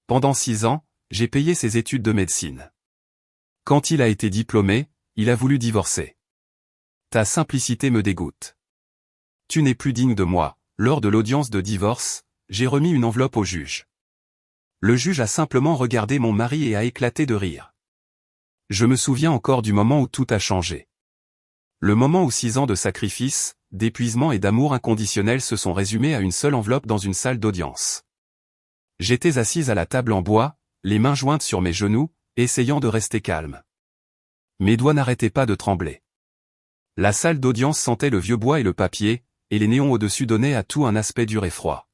pendant 6 ans, j'ai payé ses études de médecine. Quand il a été diplômé, il a voulu divorcer. Ta simplicité me dégoûte. Tu n'es plus digne de moi. Lors de l'audience de divorce, j'ai remis une enveloppe au juge. Le juge a simplement regardé mon mari et a éclaté de rire. Je me souviens encore du moment où tout a changé. Le moment où 6 ans de sacrifice, d'épuisement et d'amour inconditionnel se sont résumés à une seule enveloppe dans une salle d'audience. J'étais assise à la table en bois, les mains jointes sur mes genoux, essayant de rester calme. Mes doigts n'arrêtaient pas de trembler. La salle d'audience sentait le vieux bois et le papier, et les néons au-dessus donnaient à tout un aspect dur et froid.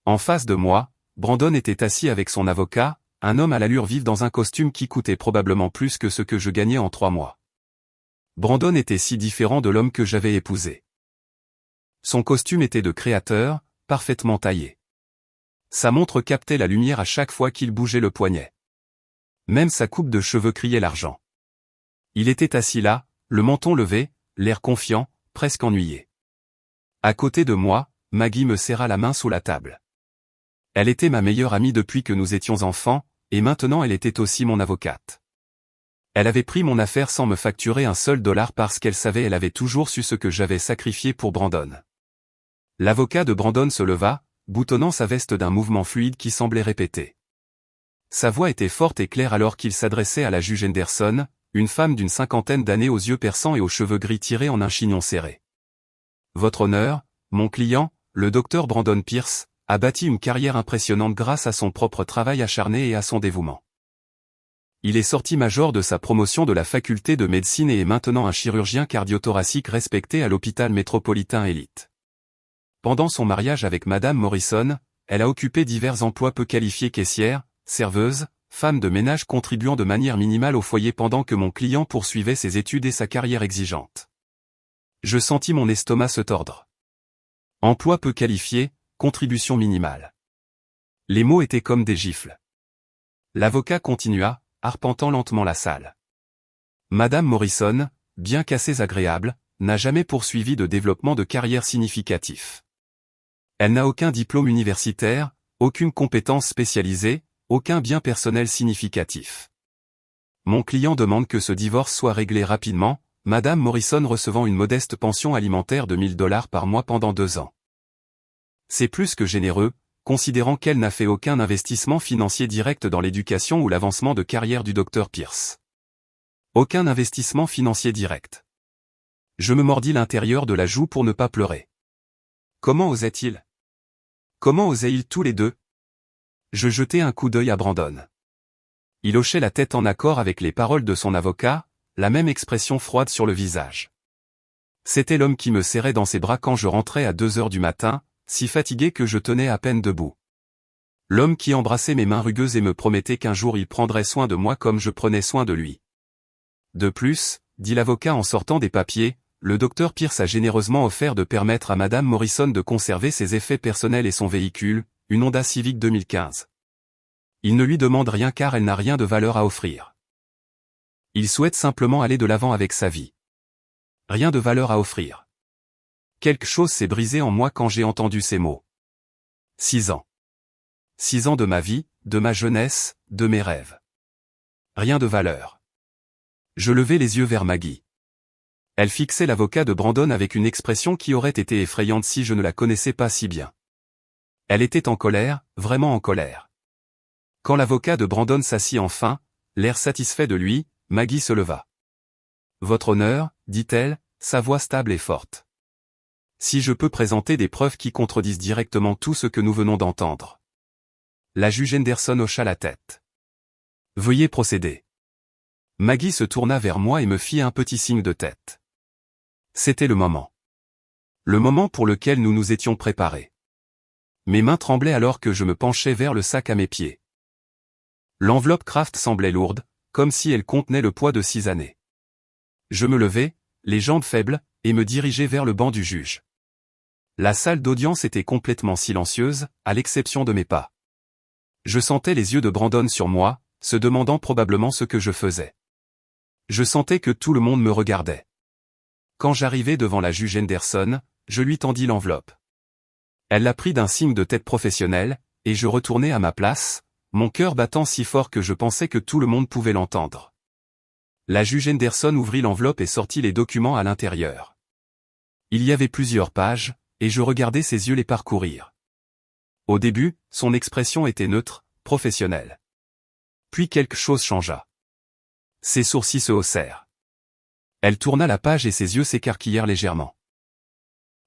En face de moi, Brandon était assis avec son avocat, un homme à l'allure vive dans un costume qui coûtait probablement plus que ce que je gagnais en 3 mois. Brandon était si différent de l'homme que j'avais épousé. Son costume était de créateur, parfaitement taillé. Sa montre captait la lumière à chaque fois qu'il bougeait le poignet. Même sa coupe de cheveux criait l'argent. Il était assis là, le menton levé, l'air confiant, presque ennuyé. À côté de moi, Maggie me serra la main sous la table. Elle était ma meilleure amie depuis que nous étions enfants, et maintenant elle était aussi mon avocate. Elle avait pris mon affaire sans me facturer un seul dollar parce qu'elle savait elle avait toujours su ce que j'avais sacrifié pour Brandon. L'avocat de Brandon se leva, boutonnant sa veste d'un mouvement fluide qui semblait répéter. Sa voix était forte et claire alors qu'il s'adressait à la juge Henderson, une femme d'une 50aine d'années aux yeux perçants et aux cheveux gris tirés en un chignon serré. Votre honneur, mon client, le docteur Brandon Pierce, a bâti une carrière impressionnante grâce à son propre travail acharné et à son dévouement. Il est sorti major de sa promotion de la faculté de médecine et est maintenant un chirurgien cardio-thoracique respecté à l'hôpital métropolitain Élite. Pendant son mariage avec Madame Morrison, elle a occupé divers emplois peu qualifiés caissière, serveuse, femme de ménage contribuant de manière minimale au foyer pendant que mon client poursuivait ses études et sa carrière exigeante. Je sentis mon estomac se tordre. Emploi peu qualifié, contribution minimale. Les mots étaient comme des gifles. L'avocat continua, arpentant lentement la salle. Madame Morrison, bien qu'assez agréable, n'a jamais poursuivi de développement de carrière significatif. Elle n'a aucun diplôme universitaire, aucune compétence spécialisée, aucun bien personnel significatif. Mon client demande que ce divorce soit réglé rapidement, Madame Morrison recevant une modeste pension alimentaire de 1 000 $ par mois pendant 2 ans. C'est plus que généreux, considérant qu'elle n'a fait aucun investissement financier direct dans l'éducation ou l'avancement de carrière du Dr Pierce. Aucun investissement financier direct. Je me mordis l'intérieur de la joue pour ne pas pleurer. Comment osait-il? Comment osaient-ils tous les deux? Je jetai un coup d'œil à Brandon. Il hochait la tête en accord avec les paroles de son avocat, la même expression froide sur le visage. C'était l'homme qui me serrait dans ses bras quand je rentrais à 2 heures du matin, si fatigué que je tenais à peine debout. L'homme qui embrassait mes mains rugueuses et me promettait qu'un jour il prendrait soin de moi comme je prenais soin de lui. De plus, dit l'avocat en sortant des papiers, le docteur Pierce a généreusement offert de permettre à Madame Morrison de conserver ses effets personnels et son véhicule, une Honda Civic 2015. Il ne lui demande rien car elle n'a rien de valeur à offrir. Il souhaite simplement aller de l'avant avec sa vie. Rien de valeur à offrir. Quelque chose s'est brisé en moi quand j'ai entendu ces mots. 6 ans. 6 ans de ma vie, de ma jeunesse, de mes rêves. Rien de valeur. Je levai les yeux vers Maggie. Elle fixait l'avocat de Brandon avec une expression qui aurait été effrayante si je ne la connaissais pas si bien. Elle était en colère, vraiment en colère. Quand l'avocat de Brandon s'assit enfin, l'air satisfait de lui, Maggie se leva. Votre honneur, dit-elle, sa voix stable et forte. Si je peux présenter des preuves qui contredisent directement tout ce que nous venons d'entendre. La juge Henderson hocha la tête. Veuillez procéder. Maggie se tourna vers moi et me fit un petit signe de tête. C'était le moment. Le moment pour lequel nous nous étions préparés. Mes mains tremblaient alors que je me penchais vers le sac à mes pieds. L'enveloppe Kraft semblait lourde, comme si elle contenait le poids de 6 années. Je me levai, les jambes faibles, et me dirigeai vers le banc du juge. La salle d'audience était complètement silencieuse, à l'exception de mes pas. Je sentais les yeux de Brandon sur moi, se demandant probablement ce que je faisais. Je sentais que tout le monde me regardait. Quand j'arrivai devant la juge Henderson, je lui tendis l'enveloppe. Elle la prit d'un signe de tête professionnel, et je retournai à ma place, mon cœur battant si fort que je pensais que tout le monde pouvait l'entendre. La juge Henderson ouvrit l'enveloppe et sortit les documents à l'intérieur. Il y avait plusieurs pages, et je regardais ses yeux les parcourir. Au début, son expression était neutre, professionnelle. Puis quelque chose changea. Ses sourcils se haussèrent. Elle tourna la page et ses yeux s'écarquillèrent légèrement.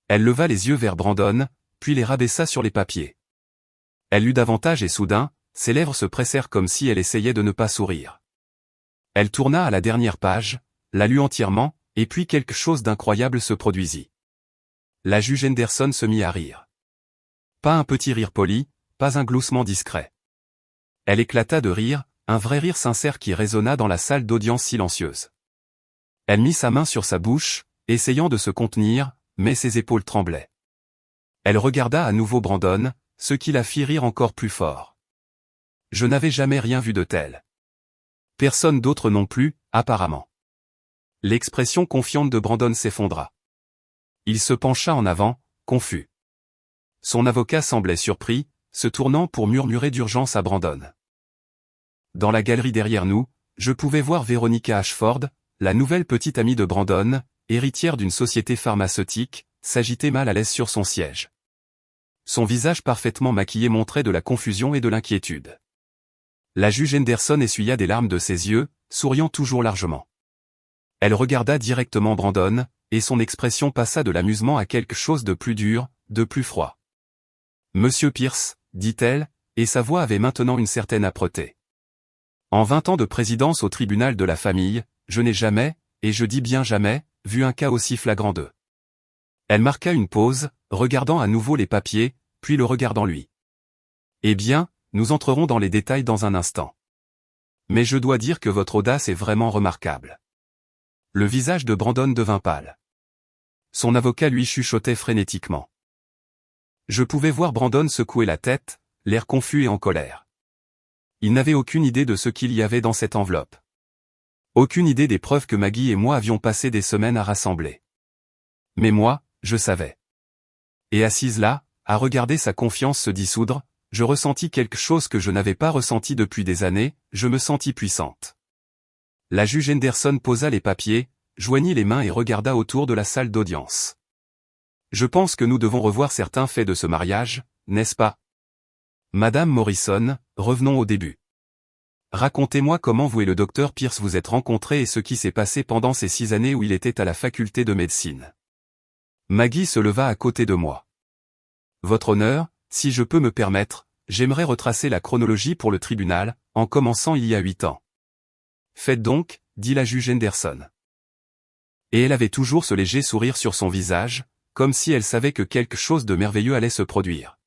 Elle leva les yeux vers Brandon, puis les rabaissa sur les papiers. Elle lut davantage et soudain, ses lèvres se pressèrent comme si elle essayait de ne pas sourire. Elle tourna à la dernière page, la lut entièrement, et puis quelque chose d'incroyable se produisit. La juge Henderson se mit à rire. Pas un petit rire poli, pas un gloussement discret. Elle éclata de rire, un vrai rire sincère qui résonna dans la salle d'audience silencieuse. Elle mit sa main sur sa bouche, essayant de se contenir, mais ses épaules tremblaient. Elle regarda à nouveau Brandon, ce qui la fit rire encore plus fort. Je n'avais jamais rien vu de tel. Personne d'autre non plus, apparemment. L'expression confiante de Brandon s'effondra. Il se pencha en avant, confus. Son avocat semblait surpris, se tournant pour murmurer d'urgence à Brandon. Dans la galerie derrière nous, je pouvais voir Veronica Ashford, la nouvelle petite amie de Brandon, héritière d'une société pharmaceutique, s'agiter mal à l'aise sur son siège. Son visage parfaitement maquillé montrait de la confusion et de l'inquiétude. La juge Henderson essuya des larmes de ses yeux, souriant toujours largement. Elle regarda directement Brandon, et son expression passa de l'amusement à quelque chose de plus dur, de plus froid. « Monsieur Pierce », dit-elle, et sa voix avait maintenant une certaine âpreté. En 20 ans de présidence au tribunal de la famille, je n'ai jamais, et je dis bien jamais, vu un cas aussi flagrant d'eux. Elle marqua une pause, regardant à nouveau les papiers, puis le regardant lui. Eh bien, nous entrerons dans les détails dans un instant. Mais je dois dire que votre audace est vraiment remarquable. Le visage de Brandon devint pâle. Son avocat lui chuchotait frénétiquement. Je pouvais voir Brandon secouer la tête, l'air confus et en colère. Il n'avait aucune idée de ce qu'il y avait dans cette enveloppe. Aucune idée des preuves que Maggie et moi avions passé des semaines à rassembler. Mais moi, je savais. Et assise là, à regarder sa confiance se dissoudre, je ressentis quelque chose que je n'avais pas ressenti depuis des années, je me sentis puissante. La juge Henderson posa les papiers, joignit les mains et regarda autour de la salle d'audience. Je pense que nous devons revoir certains faits de ce mariage, n'est-ce pas? Madame Morrison, revenons au début. Racontez-moi comment vous et le docteur Pierce vous êtes rencontrés et ce qui s'est passé pendant ces 6 années où il était à la faculté de médecine. Maggie se leva à côté de moi. Votre honneur, si je peux me permettre, j'aimerais retracer la chronologie pour le tribunal, en commençant il y a 8 ans. Faites donc, dit la juge Henderson. Et elle avait toujours ce léger sourire sur son visage, comme si elle savait que quelque chose de merveilleux allait se produire.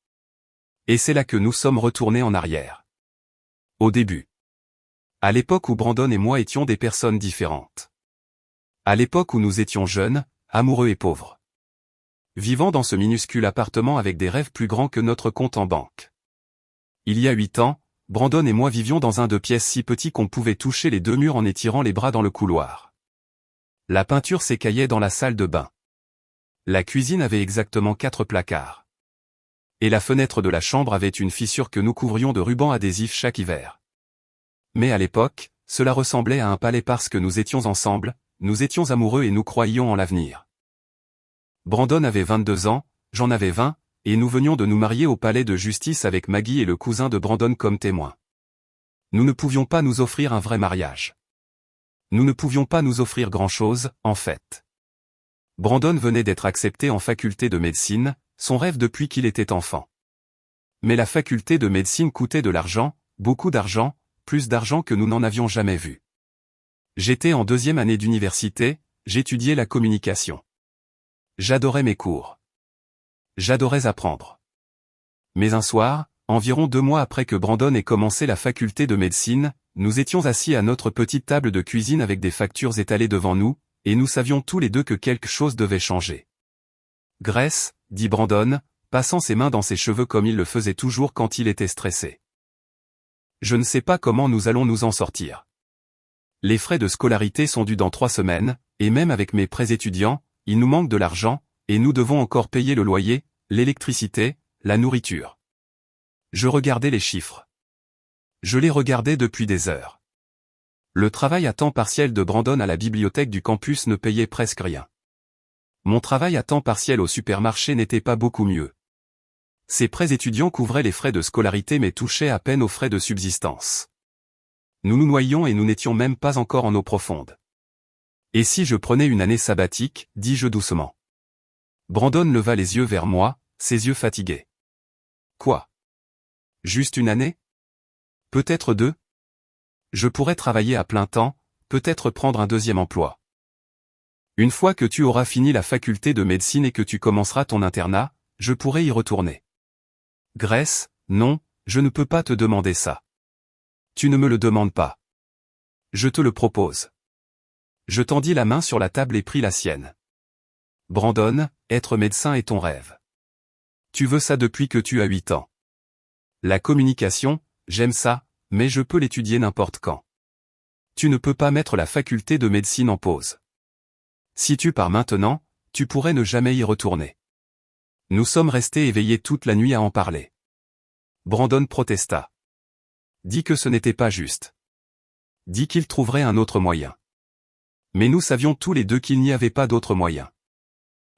Et c'est là que nous sommes retournés en arrière. Au début. À l'époque où Brandon et moi étions des personnes différentes. À l'époque où nous étions jeunes, amoureux et pauvres. Vivant dans ce minuscule appartement avec des rêves plus grands que notre compte en banque. Il y a 8 ans, Brandon et moi vivions dans un 2 pièces si petit qu'on pouvait toucher les 2 murs en étirant les bras dans le couloir. La peinture s'écaillait dans la salle de bain. La cuisine avait exactement 4 placards. Et la fenêtre de la chambre avait une fissure que nous couvrions de rubans adhésifs chaque hiver. Mais à l'époque, cela ressemblait à un palais parce que nous étions ensemble, nous étions amoureux et nous croyions en l'avenir. Brandon avait 22 ans, j'en avais 20, et nous venions de nous marier au palais de justice avec Maggie et le cousin de Brandon comme témoins. Nous ne pouvions pas nous offrir un vrai mariage. Nous ne pouvions pas nous offrir grand-chose, en fait. Brandon venait d'être accepté en faculté de médecine, son rêve depuis qu'il était enfant. Mais la faculté de médecine coûtait de l'argent, beaucoup d'argent, plus d'argent que nous n'en avions jamais vu. J'étais en 2e année d'université, j'étudiais la communication. J'adorais mes cours. J'adorais apprendre. Mais un soir, environ 2 mois après que Brandon ait commencé la faculté de médecine, nous étions assis à notre petite table de cuisine avec des factures étalées devant nous, et nous savions tous les deux que quelque chose devait changer. Grace, dit Brandon, passant ses mains dans ses cheveux comme il le faisait toujours quand il était stressé. Je ne sais pas comment nous allons nous en sortir. Les frais de scolarité sont dus dans 3 semaines, et même avec mes prêts étudiants, il nous manque de l'argent, et nous devons encore payer le loyer, l'électricité, la nourriture. Je regardais les chiffres. Je les regardais depuis des heures. Le travail à temps partiel de Brandon à la bibliothèque du campus ne payait presque rien. Mon travail à temps partiel au supermarché n'était pas beaucoup mieux. Ces prêts étudiants couvraient les frais de scolarité mais touchaient à peine aux frais de subsistance. Nous nous noyions et nous n'étions même pas encore en eau profonde. Et si je prenais une année sabbatique, dis-je doucement. Brandon leva les yeux vers moi, ses yeux fatigués. Quoi? Juste une année? Peut-être 2? Je pourrais travailler à plein temps, peut-être prendre un deuxième emploi. Une fois que tu auras fini la faculté de médecine et que tu commenceras ton internat, je pourrai y retourner. Grace, non, je ne peux pas te demander ça. Tu ne me le demandes pas. Je te le propose. Je tendis la main sur la table et pris la sienne. Brandon, être médecin est ton rêve. Tu veux ça depuis que tu as 8 ans. La communication, j'aime ça, mais je peux l'étudier n'importe quand. Tu ne peux pas mettre la faculté de médecine en pause. Si tu pars maintenant, tu pourrais ne jamais y retourner. Nous sommes restés éveillés toute la nuit à en parler. Brandon protesta. Dit que ce n'était pas juste. Dit qu'il trouverait un autre moyen. Mais nous savions tous les deux qu'il n'y avait pas d'autre moyen.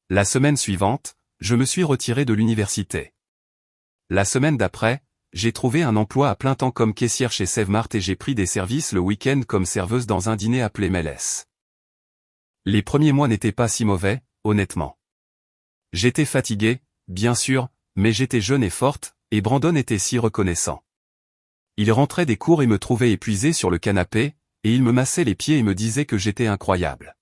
La semaine suivante, je me suis retiré de l'université. La semaine d'après, j'ai trouvé un emploi à plein temps comme caissière chez Sevmart et j'ai pris des services le week-end comme serveuse dans un dîner appelé Mélès. Les premiers mois n'étaient pas si mauvais, honnêtement. J'étais fatigué, bien sûr, mais j'étais jeune et forte, et Brandon était si reconnaissant. Il rentrait des cours et me trouvait épuisé sur le canapé, et il me massait les pieds et me disait que j'étais incroyable.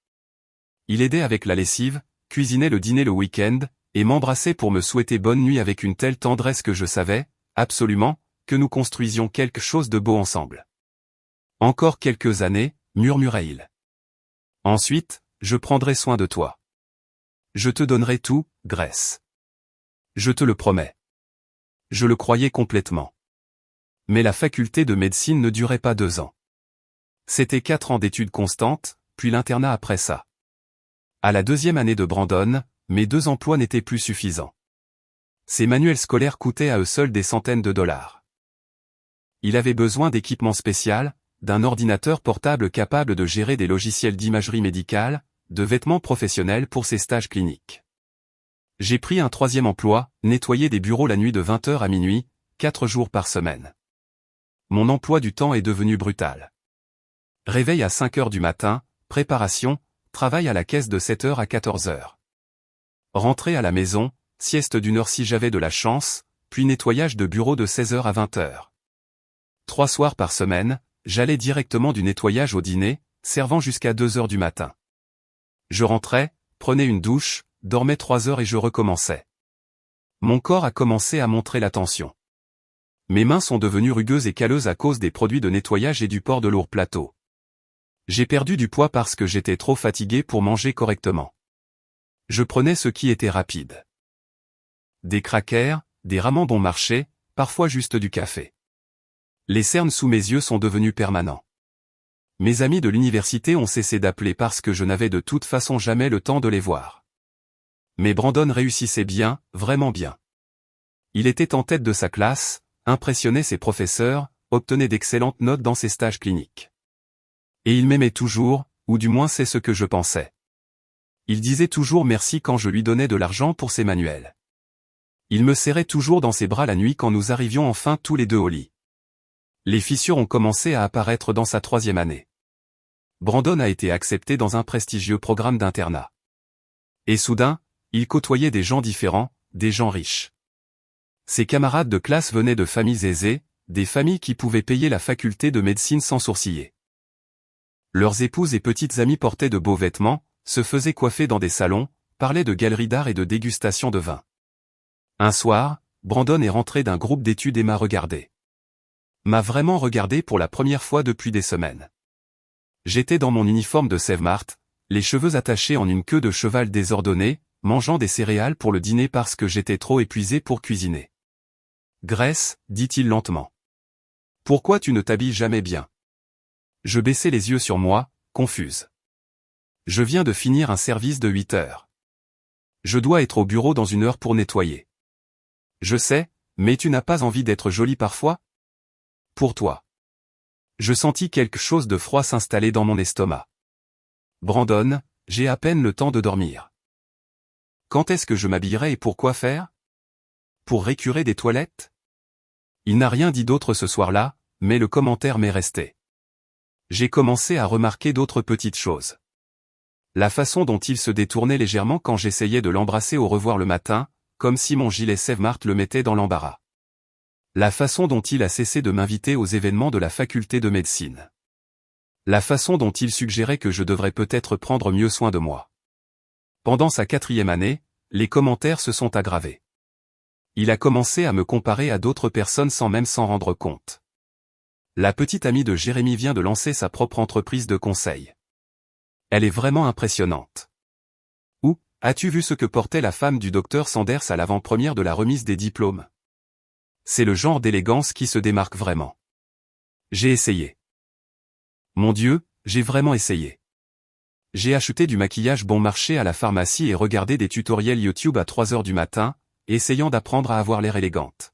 Il aidait avec la lessive, cuisinait le dîner le week-end, et m'embrassait pour me souhaiter bonne nuit avec une telle tendresse que je savais, absolument, que nous construisions quelque chose de beau ensemble. Encore quelques années, murmurait-il. Ensuite, je prendrai soin de toi. Je te donnerai tout, Grace. Je te le promets. Je le croyais complètement. Mais la faculté de médecine ne durait pas 2 ans. C'était 4 ans d'études constantes, puis l'internat après ça. À la 2e année de Brandon, mes 2 emplois n'étaient plus suffisants. Ces manuels scolaires coûtaient à eux seuls des centaines de dollars. Il avait besoin d'équipement spécial, d'un ordinateur portable capable de gérer des logiciels d'imagerie médicale, de vêtements professionnels pour ses stages cliniques. J'ai pris un 3e emploi, nettoyer des bureaux la nuit de 20h à minuit, 4 jours par semaine. Mon emploi du temps est devenu brutal. Réveil à 5h du matin, préparation, travail à la caisse de 7h à 14h. Rentrée à la maison, sieste d'1 heure si j'avais de la chance, puis nettoyage de bureau de 16h à 20h. 3 soirs par semaine, j'allais directement du nettoyage au dîner, servant jusqu'à 2h du matin. Je rentrais, prenais une douche, dormais 3 heures et je recommençais. Mon corps a commencé à montrer la tension. Mes mains sont devenues rugueuses et calleuses à cause des produits de nettoyage et du port de lourds plateaux. J'ai perdu du poids parce que j'étais trop fatigué pour manger correctement. Je prenais ce qui était rapide. Des crackers, des ramen bon marché, parfois juste du café. Les cernes sous mes yeux sont devenus permanents. Mes amis de l'université ont cessé d'appeler parce que je n'avais de toute façon jamais le temps de les voir. Mais Brandon réussissait bien, vraiment bien. Il était en tête de sa classe, impressionnait ses professeurs, obtenait d'excellentes notes dans ses stages cliniques. Et il m'aimait toujours, ou du moins c'est ce que je pensais. Il disait toujours merci quand je lui donnais de l'argent pour ses manuels. Il me serrait toujours dans ses bras la nuit quand nous arrivions enfin tous les deux au lit. Les fissures ont commencé à apparaître dans sa 3e année. Brandon a été accepté dans un prestigieux programme d'internat. Et soudain, il côtoyait des gens différents, des gens riches. Ses camarades de classe venaient de familles aisées, des familles qui pouvaient payer la faculté de médecine sans sourciller. Leurs épouses et petites amies portaient de beaux vêtements, se faisaient coiffer dans des salons, parlaient de galeries d'art et de dégustation de vin. Un soir, Brandon est rentré d'un groupe d'études et m'a regardé. M'a vraiment regardé pour la première fois depuis des semaines. J'étais dans mon uniforme de Sevmart, les cheveux attachés en une queue de cheval désordonnée, mangeant des céréales pour le dîner parce que j'étais trop épuisé pour cuisiner. Grace, dit-il lentement. Pourquoi tu ne t'habilles jamais bien? Je baissai les yeux sur moi, confuse. Je viens de finir un service de 8 heures. Je dois être au bureau dans 1 heure pour nettoyer. Je sais, mais tu n'as pas envie d'être jolie parfois? Pour toi. Je sentis quelque chose de froid s'installer dans mon estomac. Brandon, j'ai à peine le temps de dormir. Quand est-ce que je m'habillerai et pour quoi faire? Pour récurer des toilettes? Il n'a rien dit d'autre ce soir-là, mais le commentaire m'est resté. J'ai commencé à remarquer d'autres petites choses. La façon dont il se détournait légèrement quand j'essayais de l'embrasser au revoir le matin, comme si mon gilet Sèvres le mettait dans l'embarras. La façon dont il a cessé de m'inviter aux événements de la faculté de médecine. La façon dont il suggérait que je devrais peut-être prendre mieux soin de moi. Pendant sa 4e année, les commentaires se sont aggravés. Il a commencé à me comparer à d'autres personnes sans même s'en rendre compte. La petite amie de Jérémy vient de lancer sa propre entreprise de conseil. Elle est vraiment impressionnante. Ou, as-tu vu ce que portait la femme du docteur Sanders à l'avant-première de la remise des diplômes? C'est le genre d'élégance qui se démarque vraiment. J'ai essayé. Mon Dieu, j'ai vraiment essayé. J'ai acheté du maquillage bon marché à la pharmacie et regardé des tutoriels YouTube à 3 heures du matin, essayant d'apprendre à avoir l'air élégante.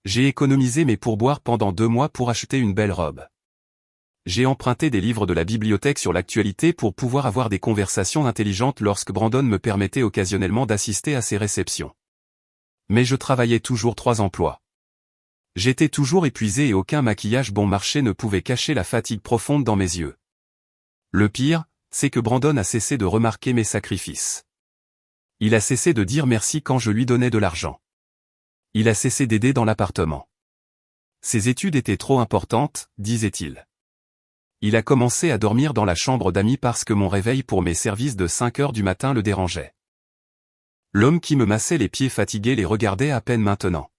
J'ai économisé mes pourboires pendant 2 mois pour acheter une belle robe. J'ai emprunté des livres de la bibliothèque sur l'actualité pour pouvoir avoir des conversations intelligentes lorsque Brandon me permettait occasionnellement d'assister à ses réceptions. Mais je travaillais toujours 3 emplois. J'étais toujours épuisé et aucun maquillage bon marché ne pouvait cacher la fatigue profonde dans mes yeux. Le pire, c'est que Brandon a cessé de remarquer mes sacrifices. Il a cessé de dire merci quand je lui donnais de l'argent. Il a cessé d'aider dans l'appartement. Ses études étaient trop importantes, disait-il. Il a commencé à dormir dans la chambre d'amis parce que mon réveil pour mes services de 5 heures du matin le dérangeait. L'homme qui me massait les pieds fatigués les regardait à peine maintenant.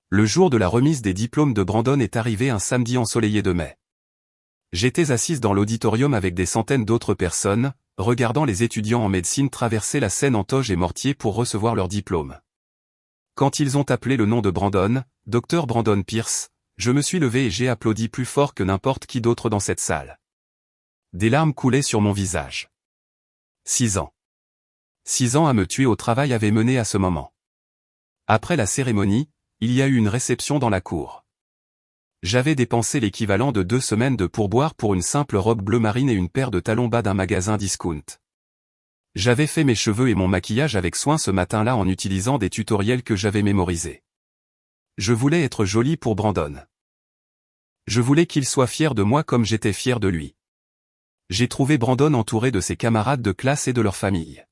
Le jour de la remise des diplômes de Brandon est arrivé un samedi ensoleillé de mai. J'étais assise dans l'auditorium avec des centaines d'autres personnes, regardant les étudiants en médecine traverser la Seine en toge et mortier pour recevoir leur diplôme. Quand ils ont appelé le nom de Brandon, Dr Brandon Pierce, je me suis levé et j'ai applaudi plus fort que n'importe qui d'autre dans cette salle. Des larmes coulaient sur mon visage. 6 ans. 6 ans à me tuer au travail avaient mené à ce moment. Après la cérémonie, il y a eu une réception dans la cour. J'avais dépensé l'équivalent de 2 semaines de pourboire pour une simple robe bleu marine et une paire de talons bas d'un magasin discount. J'avais fait mes cheveux et mon maquillage avec soin ce matin-là en utilisant des tutoriels que j'avais mémorisés. Je voulais être jolie pour Brandon. Je voulais qu'il soit fier de moi comme j'étais fier de lui. J'ai trouvé Brandon entouré de ses camarades de classe et de leur famille.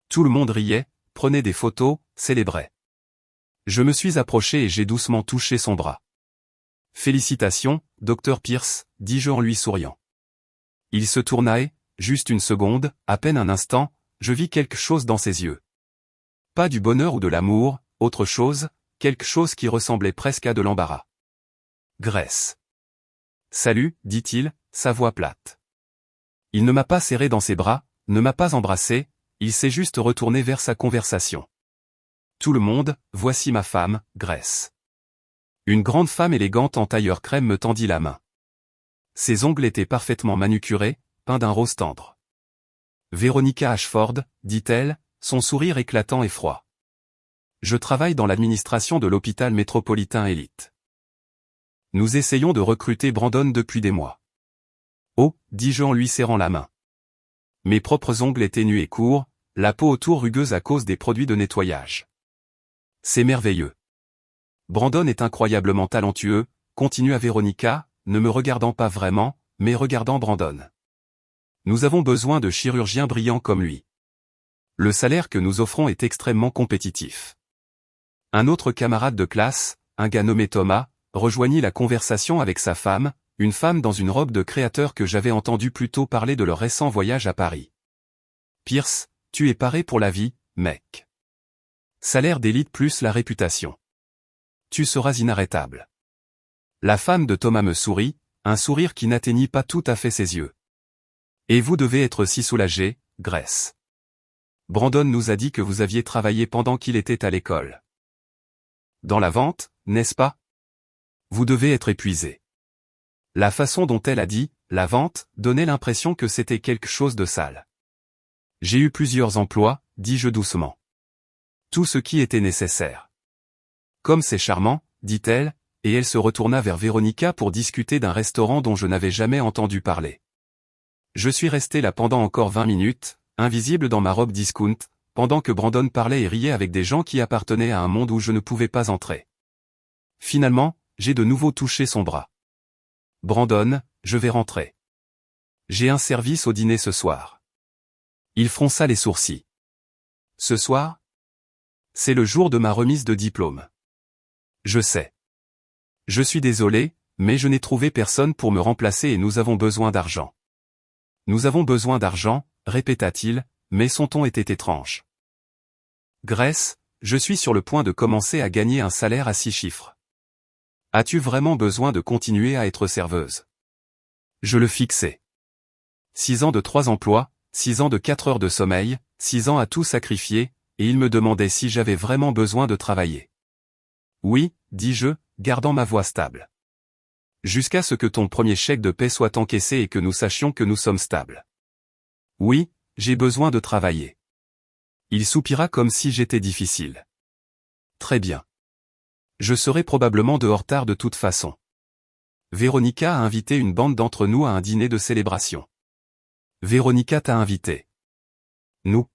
Tout le monde riait, prenait des photos, célébrait. Je me suis approché et j'ai doucement touché son bras. « Félicitations, Dr Pierce, dis-je en lui souriant. Il se tourna et, juste une seconde, à peine un instant, je vis quelque chose dans ses yeux. Pas du bonheur ou de l'amour, autre chose, quelque chose qui ressemblait presque à de l'embarras. Grace. Salut, dit-il, sa voix plate. Il ne m'a pas serré dans ses bras, ne m'a pas embrassé, il s'est juste retourné vers sa conversation. Tout le monde, voici ma femme, Grace. Une grande femme élégante en tailleur crème me tendit la main. Ses ongles étaient parfaitement manucurés, peints d'un rose tendre. Véronica Ashford, dit-elle, son sourire éclatant et froid. Je travaille dans l'administration de l'hôpital métropolitain Elite. Nous essayons de recruter Brandon depuis des mois. Oh, dis-je en lui serrant la main. Mes propres ongles étaient nus et courts, la peau autour rugueuse à cause des produits de nettoyage. C'est merveilleux. Brandon est incroyablement talentueux, continua Véronica, ne me regardant pas vraiment, mais regardant Brandon. Nous avons besoin de chirurgiens brillants comme lui. Le salaire que nous offrons est extrêmement compétitif. Un autre camarade de classe, un gars nommé Thomas, rejoignit la conversation avec sa femme, une femme dans une robe de créateur que j'avais entendu plus tôt parler de leur récent voyage à Paris. Pierce, tu es paré pour la vie, mec. Salaire d'élite plus la réputation. Tu seras inarrêtable. La femme de Thomas me sourit, un sourire qui n'atteignit pas tout à fait ses yeux. Et vous devez être si soulagé, Grace. Brandon nous a dit que vous aviez travaillé pendant qu'il était à l'école. Dans la vente, n'est-ce pas? Vous devez être épuisé. La façon dont elle a dit « la vente » donnait l'impression que c'était quelque chose de sale. J'ai eu plusieurs emplois, dis-je doucement. Tout ce qui était nécessaire. Comme c'est charmant, dit-elle, et elle se retourna vers Véronica pour discuter d'un restaurant dont je n'avais jamais entendu parler. Je suis resté là pendant encore 20 minutes, invisible dans ma robe discount, pendant que Brandon parlait et riait avec des gens qui appartenaient à un monde où je ne pouvais pas entrer. Finalement, j'ai de nouveau touché son bras. Brandon, je vais rentrer. J'ai un service au dîner ce soir. Il fronça les sourcils. Ce soir? C'est le jour de ma remise de diplôme. Je sais. Je suis désolé, mais je n'ai trouvé personne pour me remplacer et nous avons besoin d'argent. Nous avons besoin d'argent, répéta-t-il, mais son ton était étrange. Grace, je suis sur le point de commencer à gagner un salaire à 6 chiffres. As-tu vraiment besoin de continuer à être serveuse? Je le fixais. 6 ans de 3 emplois, 6 ans de 4 heures de sommeil, 6 ans à tout sacrifier, et il me demandait si j'avais vraiment besoin de travailler. Oui, dis-je, gardant ma voix stable. Jusqu'à ce que ton premier chèque de paie soit encaissé et que nous sachions que nous sommes stables. Oui, j'ai besoin de travailler. Il soupira comme si j'étais difficile. Très bien. Je serai probablement de retard de toute façon. Véronica a invité une bande d'entre nous à un dîner de célébration. Véronica t'a invité. Nous.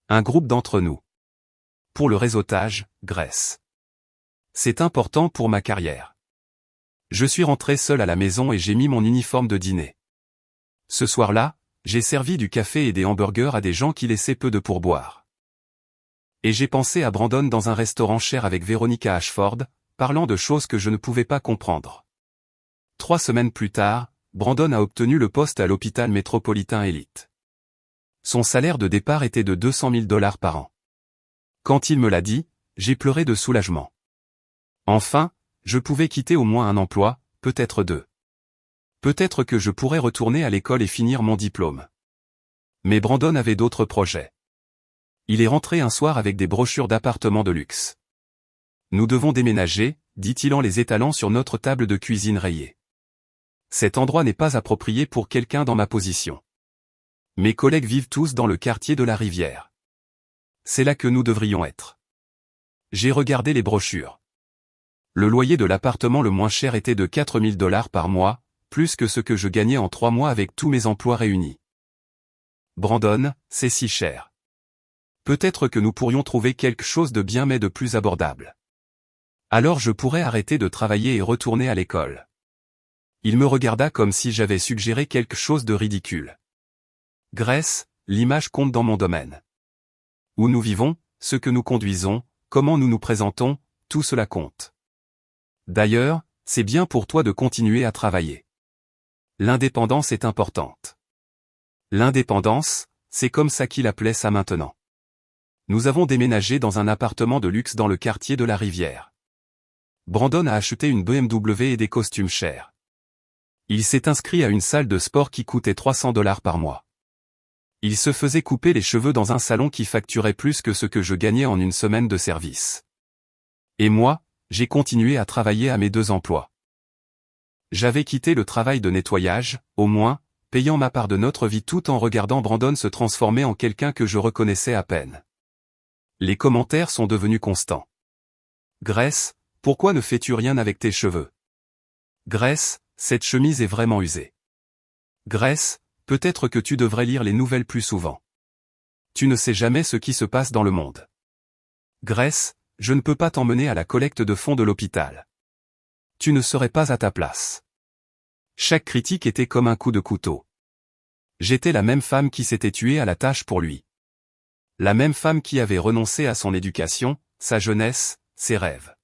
Un groupe d'entre nous. Pour le réseautage, Grace. C'est important pour ma carrière. Je suis rentré seul à la maison et j'ai mis mon uniforme de dîner. Ce soir-là, j'ai servi du café et des hamburgers à des gens qui laissaient peu de pourboire. Et j'ai pensé à Brandon dans un restaurant cher avec Véronica Ashford, parlant de choses que je ne pouvais pas comprendre. 3 semaines plus tard, Brandon a obtenu le poste à l'hôpital métropolitain Elite. Son salaire de départ était de 200 000 $ par an. Quand il me l'a dit, j'ai pleuré de soulagement. Enfin, je pouvais quitter au moins un emploi, peut-être 2. Peut-être que je pourrais retourner à l'école et finir mon diplôme. Mais Brandon avait d'autres projets. Il est rentré un soir avec des brochures d'appartements de luxe. Nous devons déménager, dit-il en les étalant sur notre table de cuisine rayée. Cet endroit n'est pas approprié pour quelqu'un dans ma position. Mes collègues vivent tous dans le quartier de la Rivière. C'est là que nous devrions être. J'ai regardé les brochures. Le loyer de l'appartement le moins cher était de 4 000 $ par mois, plus que ce que je gagnais en 3 mois avec tous mes emplois réunis. Brandon, c'est si cher. Peut-être que nous pourrions trouver quelque chose de bien mais de plus abordable. Alors je pourrais arrêter de travailler et retourner à l'école. Il me regarda comme si j'avais suggéré quelque chose de ridicule. Grace, l'image compte dans mon domaine. Où nous vivons, ce que nous conduisons, comment nous nous présentons, tout cela compte. D'ailleurs, c'est bien pour toi de continuer à travailler. L'indépendance est importante. L'indépendance, c'est comme ça qu'il appelait ça maintenant. Nous avons déménagé dans un appartement de luxe dans le quartier de la Rivière. Brandon a acheté une BMW et des costumes chers. Il s'est inscrit à une salle de sport qui coûtait 300 $ par mois. Il se faisait couper les cheveux dans un salon qui facturait plus que ce que je gagnais en une semaine de service. Et moi, j'ai continué à travailler à mes 2 emplois. J'avais quitté le travail de nettoyage, au moins, payant ma part de notre vie tout en regardant Brandon se transformer en quelqu'un que je reconnaissais à peine. Les commentaires sont devenus constants. Grace, pourquoi ne fais-tu rien avec tes cheveux? Grace, cette chemise est vraiment usée. Grace, peut-être que tu devrais lire les nouvelles plus souvent. Tu ne sais jamais ce qui se passe dans le monde. Grace, je ne peux pas t'emmener à la collecte de fonds de l'hôpital. Tu ne serais pas à ta place. Chaque critique était comme un coup de couteau. J'étais la même femme qui s'était tuée à la tâche pour lui. La même femme qui avait renoncé à son éducation, sa jeunesse, ses rêves.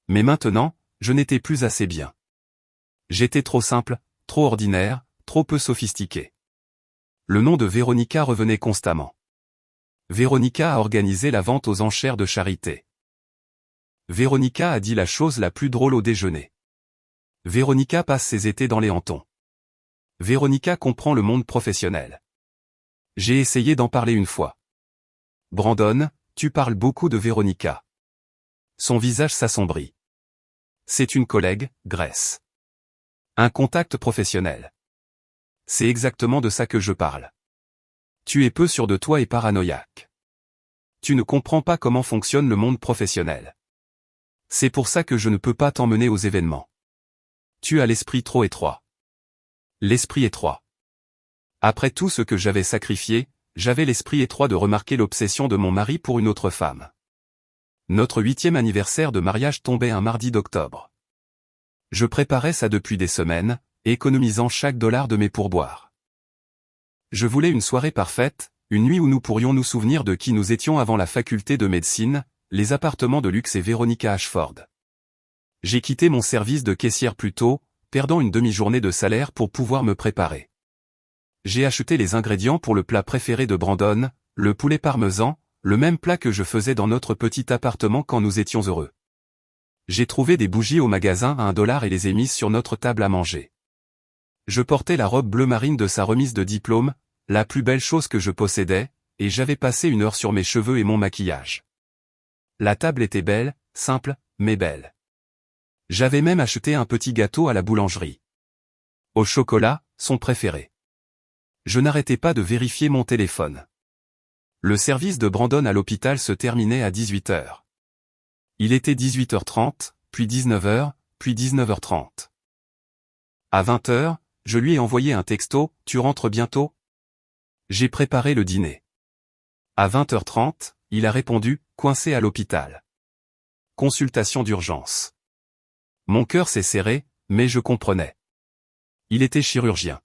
Mais maintenant, je n'étais plus assez bien. J'étais trop simple, trop ordinaire, trop peu sophistiqué. Le nom de Véronica revenait constamment. Véronica a organisé la vente aux enchères de charité. Véronica a dit la chose la plus drôle au déjeuner. Véronica passe ses étés dans les hantons. Véronica comprend le monde professionnel. J'ai essayé d'en parler une fois. Brandon, tu parles beaucoup de Véronica. Son visage s'assombrit. C'est une collègue, Grace. Un contact professionnel. C'est exactement de ça que je parle. Tu es peu sûr de toi et paranoïaque. Tu ne comprends pas comment fonctionne le monde professionnel. C'est pour ça que je ne peux pas t'emmener aux événements. Tu as l'esprit trop étroit. L'esprit étroit. Après tout ce que j'avais sacrifié, j'avais l'esprit étroit de remarquer l'obsession de mon mari pour une autre femme. Notre 8e anniversaire de mariage tombait un mardi d'octobre. Je préparais ça depuis des semaines, économisant chaque dollar de mes pourboires. Je voulais une soirée parfaite, une nuit où nous pourrions nous souvenir de qui nous étions avant la faculté de médecine, les appartements de luxe et Veronica Ashford. J'ai quitté mon service de caissière plus tôt, perdant une demi-journée de salaire pour pouvoir me préparer. J'ai acheté les ingrédients pour le plat préféré de Brandon, le poulet parmesan, le même plat que je faisais dans notre petit appartement quand nous étions heureux. J'ai trouvé des bougies au magasin à $1 et les ai mises sur notre table à manger. Je portais la robe bleu marine de sa remise de diplôme, la plus belle chose que je possédais, et j'avais passé 1 heure sur mes cheveux et mon maquillage. La table était belle, simple, mais belle. J'avais même acheté un petit gâteau à la boulangerie. Au chocolat, son préféré. Je n'arrêtais pas de vérifier mon téléphone. Le service de Brandon à l'hôpital se terminait à 18h. Il était 18h30, puis 19h, puis 19h30. À 20h, je lui ai envoyé un texto, « Tu rentres bientôt ?» J'ai préparé le dîner. À 20h30, il a répondu, « Coincé à l'hôpital. Consultation d'urgence. » Mon cœur s'est serré, mais je comprenais. Il était chirurgien.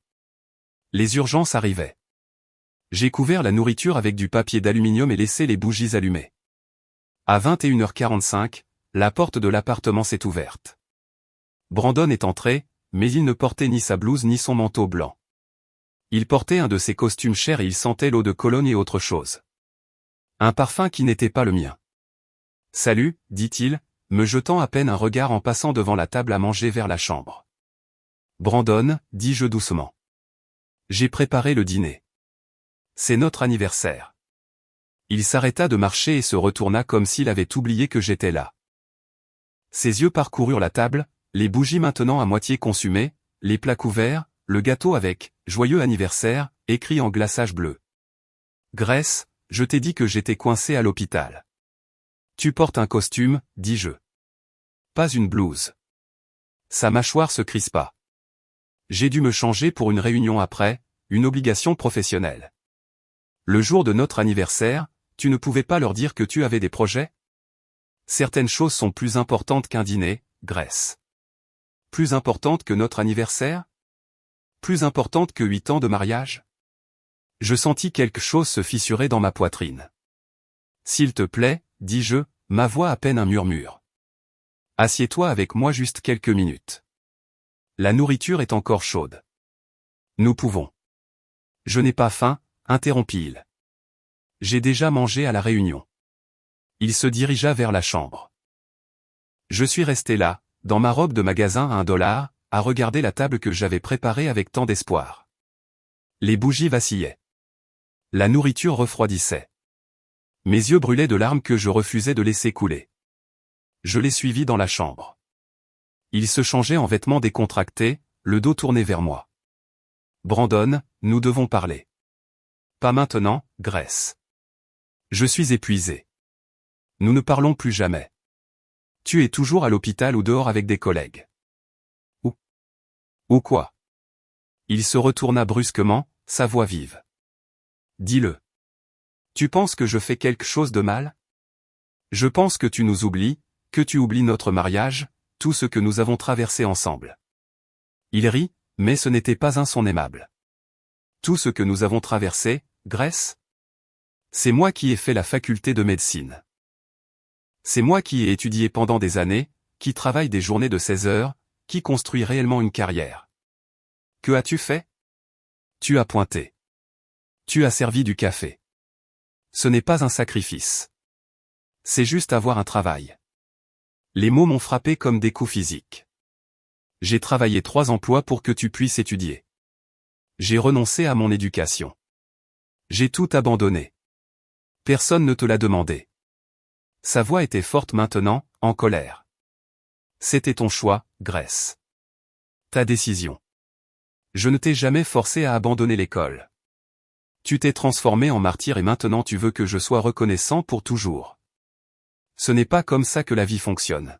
Les urgences arrivaient. J'ai couvert la nourriture avec du papier d'aluminium et laissé les bougies allumées. À 21h45, la porte de l'appartement s'est ouverte. Brandon est entré, mais il ne portait ni sa blouse ni son manteau blanc. Il portait un de ses costumes chers et il sentait l'eau de Cologne et autre chose. Un parfum qui n'était pas le mien. « Salut », dit-il, me jetant à peine un regard en passant devant la table à manger vers la chambre. « Brandon », dis-je doucement. J'ai préparé le dîner. C'est notre anniversaire. Il s'arrêta de marcher et se retourna comme s'il avait oublié que j'étais là. Ses yeux parcoururent la table, les bougies maintenant à moitié consumées, les plats couverts, le gâteau avec « Joyeux anniversaire » écrit en glaçage bleu. « Grace, je t'ai dit que j'étais coincé à l'hôpital. »« Tu portes un costume, dis-je. Pas une blouse. » Sa mâchoire se crispa. J'ai dû me changer pour une réunion après, une obligation professionnelle. Le jour de notre anniversaire, tu ne pouvais pas leur dire que tu avais des projets? Certaines choses sont plus importantes qu'un dîner, Grace. Plus importantes que notre anniversaire? Plus importantes que 8 ans de mariage? Je sentis quelque chose se fissurer dans ma poitrine. S'il te plaît, dis-je, ma voix à peine un murmure. Assieds-toi avec moi juste quelques minutes. La nourriture est encore chaude. Nous pouvons. Je n'ai pas faim, interrompit-il. J'ai déjà mangé à la réunion. Il se dirigea vers la chambre. Je suis resté là, dans ma robe de magasin à $1, à regarder la table que j'avais préparée avec tant d'espoir. Les bougies vacillaient. La nourriture refroidissait. Mes yeux brûlaient de larmes que je refusais de laisser couler. Je l'ai suivi dans la chambre. Il se changeait en vêtements décontractés, le dos tourné vers moi. Brandon, nous devons parler. Pas maintenant, Grace. Je suis épuisé. Nous ne parlons plus jamais. Tu es toujours à l'hôpital ou dehors avec des collègues. Ou quoi? Il se retourna brusquement, sa voix vive. Dis-le. Tu penses que je fais quelque chose de mal? Je pense que tu nous oublies, que tu oublies notre mariage, tout ce que nous avons traversé ensemble. Il rit, mais ce n'était pas un son aimable. Tout ce que nous avons traversé, Grace? C'est moi qui ai fait la faculté de médecine. C'est moi qui ai étudié pendant des années, qui travaille des journées de 16 heures, qui construit réellement une carrière. Que as-tu fait? Tu as pointé. Tu as servi du café. Ce n'est pas un sacrifice. C'est juste avoir un travail. Les mots m'ont frappé comme des coups physiques. J'ai travaillé 3 emplois pour que tu puisses étudier. J'ai renoncé à mon éducation. J'ai tout abandonné. Personne ne te l'a demandé. Sa voix était forte maintenant, en colère. C'était ton choix, Grace. Ta décision. Je ne t'ai jamais forcé à abandonner l'école. Tu t'es transformé en martyr et maintenant tu veux que je sois reconnaissant pour toujours. Ce n'est pas comme ça que la vie fonctionne.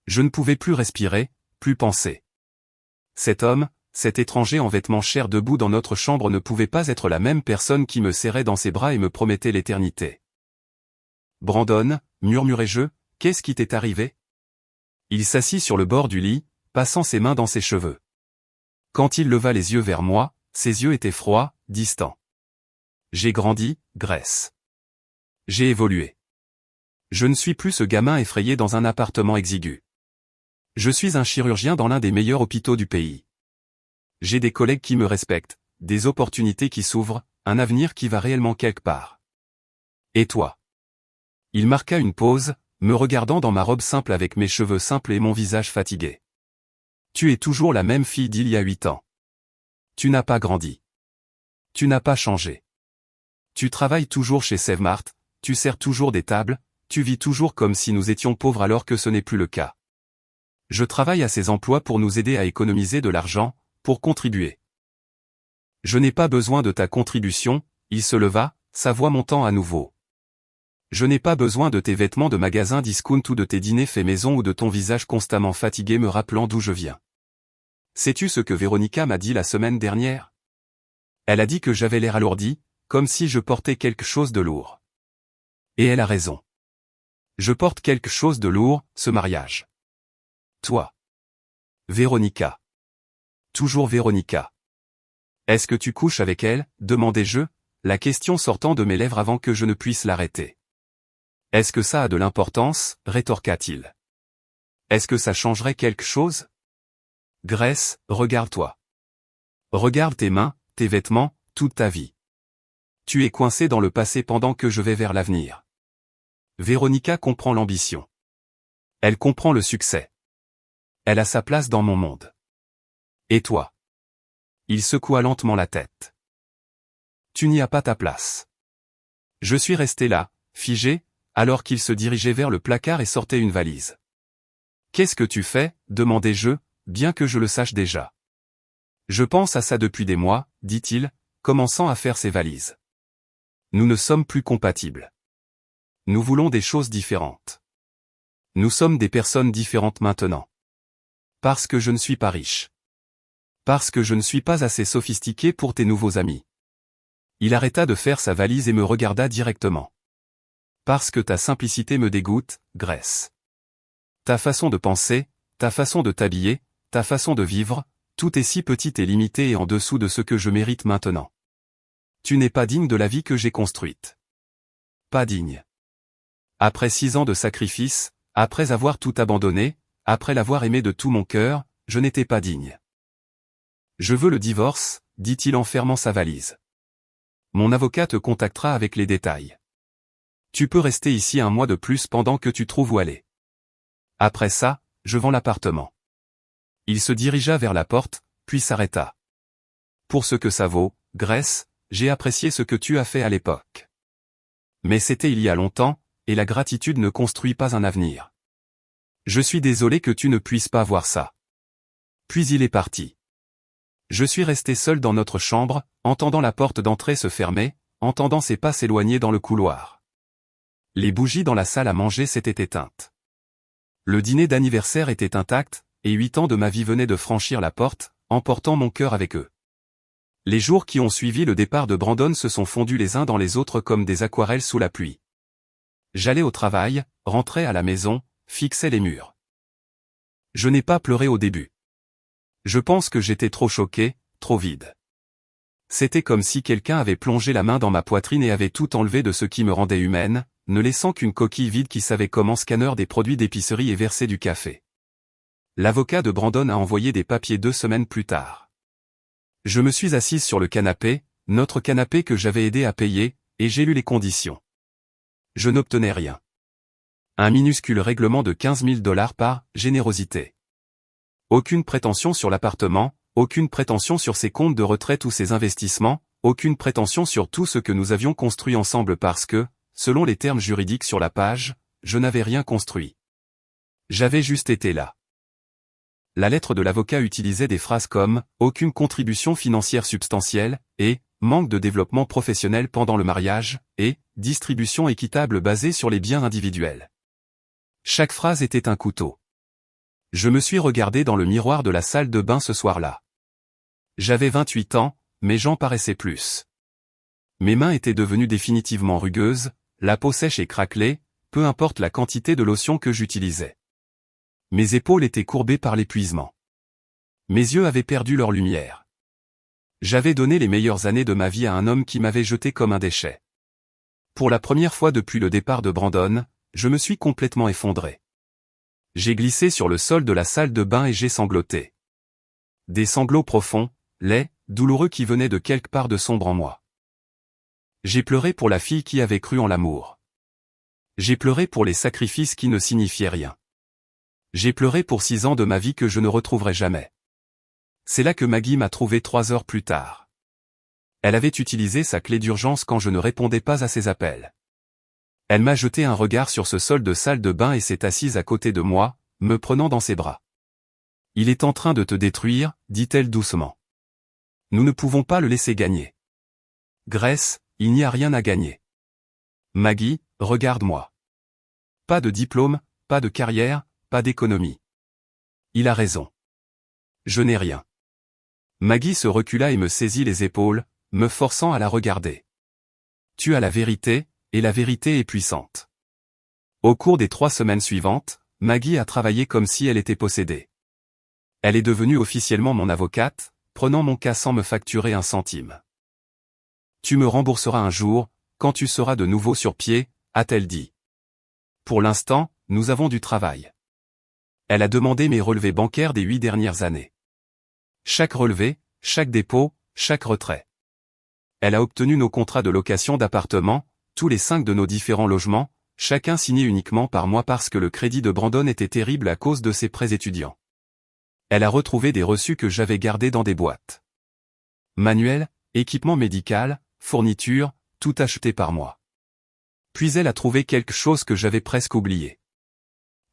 Je ne pouvais plus respirer, plus penser. Cet homme, cet étranger en vêtements chers debout dans notre chambre ne pouvait pas être la même personne qui me serrait dans ses bras et me promettait l'éternité. Brandon, murmurai-je, qu'est-ce qui t'est arrivé? Il s'assit sur le bord du lit, passant ses mains dans ses cheveux. Quand il leva les yeux vers moi, ses yeux étaient froids, distants. J'ai grandi, Grace. J'ai évolué. Je ne suis plus ce gamin effrayé dans un appartement exigu. Je suis un chirurgien dans l'un des meilleurs hôpitaux du pays. J'ai des collègues qui me respectent, des opportunités qui s'ouvrent, un avenir qui va réellement quelque part. Et toi? Il marqua une pause, me regardant dans ma robe simple avec mes cheveux simples et mon visage fatigué. Tu es toujours la même fille d'il y a 8 ans. Tu n'as pas grandi. Tu n'as pas changé. Tu travailles toujours chez Sevmart, tu sers toujours des tables, tu vis toujours comme si nous étions pauvres alors que ce n'est plus le cas. Je travaille à ces emplois pour nous aider à économiser de l'argent, pour contribuer. Je n'ai pas besoin de ta contribution, il se leva, sa voix montant à nouveau. Je n'ai pas besoin de tes vêtements de magasin discount ou de tes dîners faits maison ou de ton visage constamment fatigué me rappelant d'où je viens. Sais-tu ce que Véronica m'a dit la semaine dernière? Elle a dit que j'avais l'air alourdi, comme si je portais quelque chose de lourd. Et elle a raison. Je porte quelque chose de lourd, ce mariage. Toi. Véronica. Toujours Véronica. Est-ce que tu couches avec elle, demandai-je, la question sortant de mes lèvres avant que je ne puisse l'arrêter. Est-ce que ça a de l'importance, rétorqua-t-il. Est-ce que ça changerait quelque chose? Grace, regarde-toi. Regarde tes mains, tes vêtements, toute ta vie. Tu es coincé dans le passé pendant que je vais vers l'avenir. Véronica comprend l'ambition. Elle comprend le succès. Elle a sa place dans mon monde. Et toi? Il secoua lentement la tête. Tu n'y as pas ta place. Je suis resté là, figé, alors qu'il se dirigeait vers le placard et sortait une valise. Qu'est-ce que tu fais? Demandai-je, bien que je le sache déjà. Je pense à ça depuis des mois, dit-il, commençant à faire ses valises. Nous ne sommes plus compatibles. Nous voulons des choses différentes. Nous sommes des personnes différentes maintenant. Parce que je ne suis pas riche. Parce que je ne suis pas assez sophistiqué pour tes nouveaux amis. Il arrêta de faire sa valise et me regarda directement. Parce que ta simplicité me dégoûte, Grace. Ta façon de penser, ta façon de t'habiller, ta façon de vivre, tout est si petit et limité et en dessous de ce que je mérite maintenant. Tu n'es pas digne de la vie que j'ai construite. Pas digne. Après 6 ans de sacrifice, après avoir tout abandonné, après l'avoir aimé de tout mon cœur, je n'étais pas digne. Je veux le divorce, dit-il en fermant sa valise. Mon avocat te contactera avec les détails. Tu peux rester ici 1 mois de plus pendant que tu trouves où aller. Après ça, je vends l'appartement. Il se dirigea vers la porte, puis s'arrêta. Pour ce que ça vaut, Grace, j'ai apprécié ce que tu as fait à l'époque. Mais c'était il y a longtemps, et la gratitude ne construit pas un avenir. Je suis désolé que tu ne puisses pas voir ça. Puis il est parti. Je suis resté seul dans notre chambre, entendant la porte d'entrée se fermer, entendant ses pas s'éloigner dans le couloir. Les bougies dans la salle à manger s'étaient éteintes. Le dîner d'anniversaire était intact, et 8 ans de ma vie venaient de franchir la porte, emportant mon cœur avec eux. Les jours qui ont suivi le départ de Brandon se sont fondus les uns dans les autres comme des aquarelles sous la pluie. J'allais au travail, rentrais à la maison, fixais les murs. Je n'ai pas pleuré au début. Je pense que j'étais trop choqué, trop vide. C'était comme si quelqu'un avait plongé la main dans ma poitrine et avait tout enlevé de ce qui me rendait humaine, ne laissant qu'une coquille vide qui savait comment scanner des produits d'épicerie et verser du café. L'avocat de Brandon a envoyé des papiers 2 semaines plus tard. Je me suis assise sur le canapé, notre canapé que j'avais aidé à payer, et j'ai lu les conditions. Je n'obtenais rien. Un minuscule règlement de $15 000 par générosité. Aucune prétention sur l'appartement, aucune prétention sur ses comptes de retraite ou ses investissements, aucune prétention sur tout ce que nous avions construit ensemble parce que, selon les termes juridiques sur la page, je n'avais rien construit. J'avais juste été là. La lettre de l'avocat utilisait des phrases comme « aucune contribution financière substantielle » et « manque de développement professionnel pendant le mariage » et « distribution équitable basée sur les biens individuels ». Chaque phrase était un couteau. Je me suis regardé dans le miroir de la salle de bain ce soir-là. J'avais 28 ans, mes jambes paraissaient plus. Mes mains étaient devenues définitivement rugueuses, la peau sèche et craquelée, peu importe la quantité de lotion que j'utilisais. Mes épaules étaient courbées par l'épuisement. Mes yeux avaient perdu leur lumière. J'avais donné les meilleures années de ma vie à un homme qui m'avait jeté comme un déchet. Pour la première fois depuis le départ de Brandon, je me suis complètement effondré. J'ai glissé sur le sol de la salle de bain et j'ai sangloté. Des sanglots profonds, laids, douloureux qui venaient de quelque part de sombre en moi. J'ai pleuré pour la fille qui avait cru en l'amour. J'ai pleuré pour les sacrifices qui ne signifiaient rien. J'ai pleuré pour 6 ans de ma vie que je ne retrouverai jamais. C'est là que Maggie m'a trouvé 3 heures plus tard. Elle avait utilisé sa clé d'urgence quand je ne répondais pas à ses appels. Elle m'a jeté un regard sur ce sol de salle de bain et s'est assise à côté de moi, me prenant dans ses bras. « Il est en train de te détruire », dit-elle doucement. « Nous ne pouvons pas le laisser gagner. » Grace, il n'y a rien à gagner. Maggie, regarde-moi. Pas de diplôme, pas de carrière, pas d'économie. Il a raison. Je n'ai rien. Maggie se recula et me saisit les épaules, me forçant à la regarder. Tu as la vérité, et la vérité est puissante. Au cours des 3 semaines suivantes, Maggie a travaillé comme si elle était possédée. Elle est devenue officiellement mon avocate, prenant mon cas sans me facturer un centime. Tu me rembourseras un jour, quand tu seras de nouveau sur pied, a-t-elle dit. Pour l'instant, nous avons du travail. Elle a demandé mes relevés bancaires des 8 dernières années. Chaque relevé, chaque dépôt, chaque retrait. Elle a obtenu nos contrats de location d'appartements, tous les 5 de nos différents logements, chacun signé uniquement par moi parce que le crédit de Brandon était terrible à cause de ses prêts étudiants. Elle a retrouvé des reçus que j'avais gardés dans des boîtes. Manuels, équipement médical, fournitures, tout acheté par moi. Puis elle a trouvé quelque chose que j'avais presque oublié.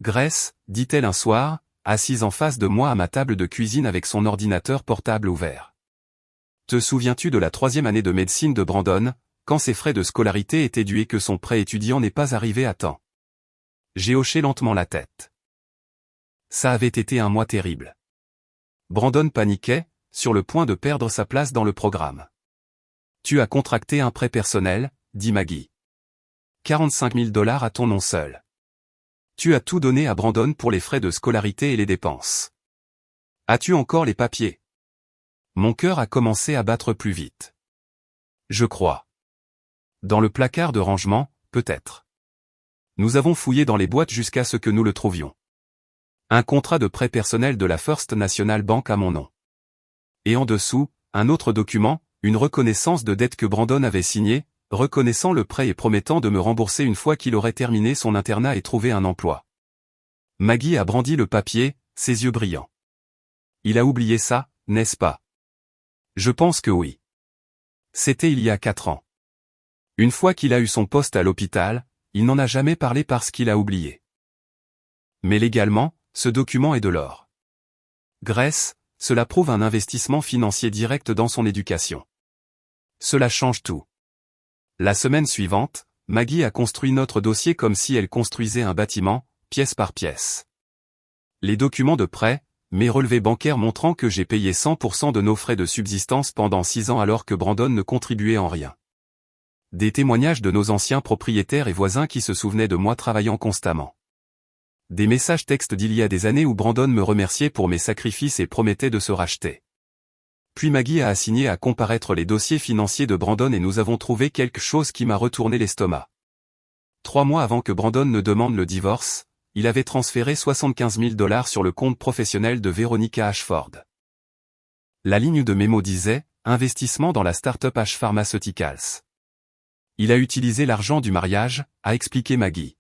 Grace, dit-elle un soir, assise en face de moi à ma table de cuisine avec son ordinateur portable ouvert. Te souviens-tu de la 3e année de médecine de Brandon, quand ses frais de scolarité étaient dus et que son prêt étudiant n'est pas arrivé à temps? J'ai hoché lentement la tête. Ça avait été un mois terrible. Brandon paniquait, sur le point de perdre sa place dans le programme. Tu as contracté un prêt personnel, dit Maggie. 45 000 $ à ton nom seul. Tu as tout donné à Brandon pour les frais de scolarité et les dépenses. As-tu encore les papiers? Mon cœur a commencé à battre plus vite. Je crois. Dans le placard de rangement, peut-être. Nous avons fouillé dans les boîtes jusqu'à ce que nous le trouvions. Un contrat de prêt personnel de la First National Bank à mon nom. Et en dessous, un autre document, une reconnaissance de dette que Brandon avait signée, reconnaissant le prêt et promettant de me rembourser une fois qu'il aurait terminé son internat et trouvé un emploi. Maggie a brandi le papier, ses yeux brillants. Il a oublié ça, n'est-ce pas? Je pense que oui. C'était il y a 4 ans. Une fois qu'il a eu son poste à l'hôpital, il n'en a jamais parlé parce qu'il a oublié. Mais légalement, ce document est de l'or. Grace, cela prouve un investissement financier direct dans son éducation. Cela change tout. La semaine suivante, Maggie a construit notre dossier comme si elle construisait un bâtiment, pièce par pièce. Les documents de prêt, mes relevés bancaires montrant que j'ai payé 100% de nos frais de subsistance pendant 6 ans alors que Brandon ne contribuait en rien. Des témoignages de nos anciens propriétaires et voisins qui se souvenaient de moi travaillant constamment. Des messages textes d'il y a des années où Brandon me remerciait pour mes sacrifices et promettait de se racheter. Puis Maggie a assigné à comparaître les dossiers financiers de Brandon et nous avons trouvé quelque chose qui m'a retourné l'estomac. 3 mois avant que Brandon ne demande le divorce, il avait transféré 75 000 $ sur le compte professionnel de Veronica Ashford. La ligne de mémo disait « Investissement dans la start-up Ash Pharmaceuticals ». Il a utilisé l'argent du mariage, a expliqué Maggie.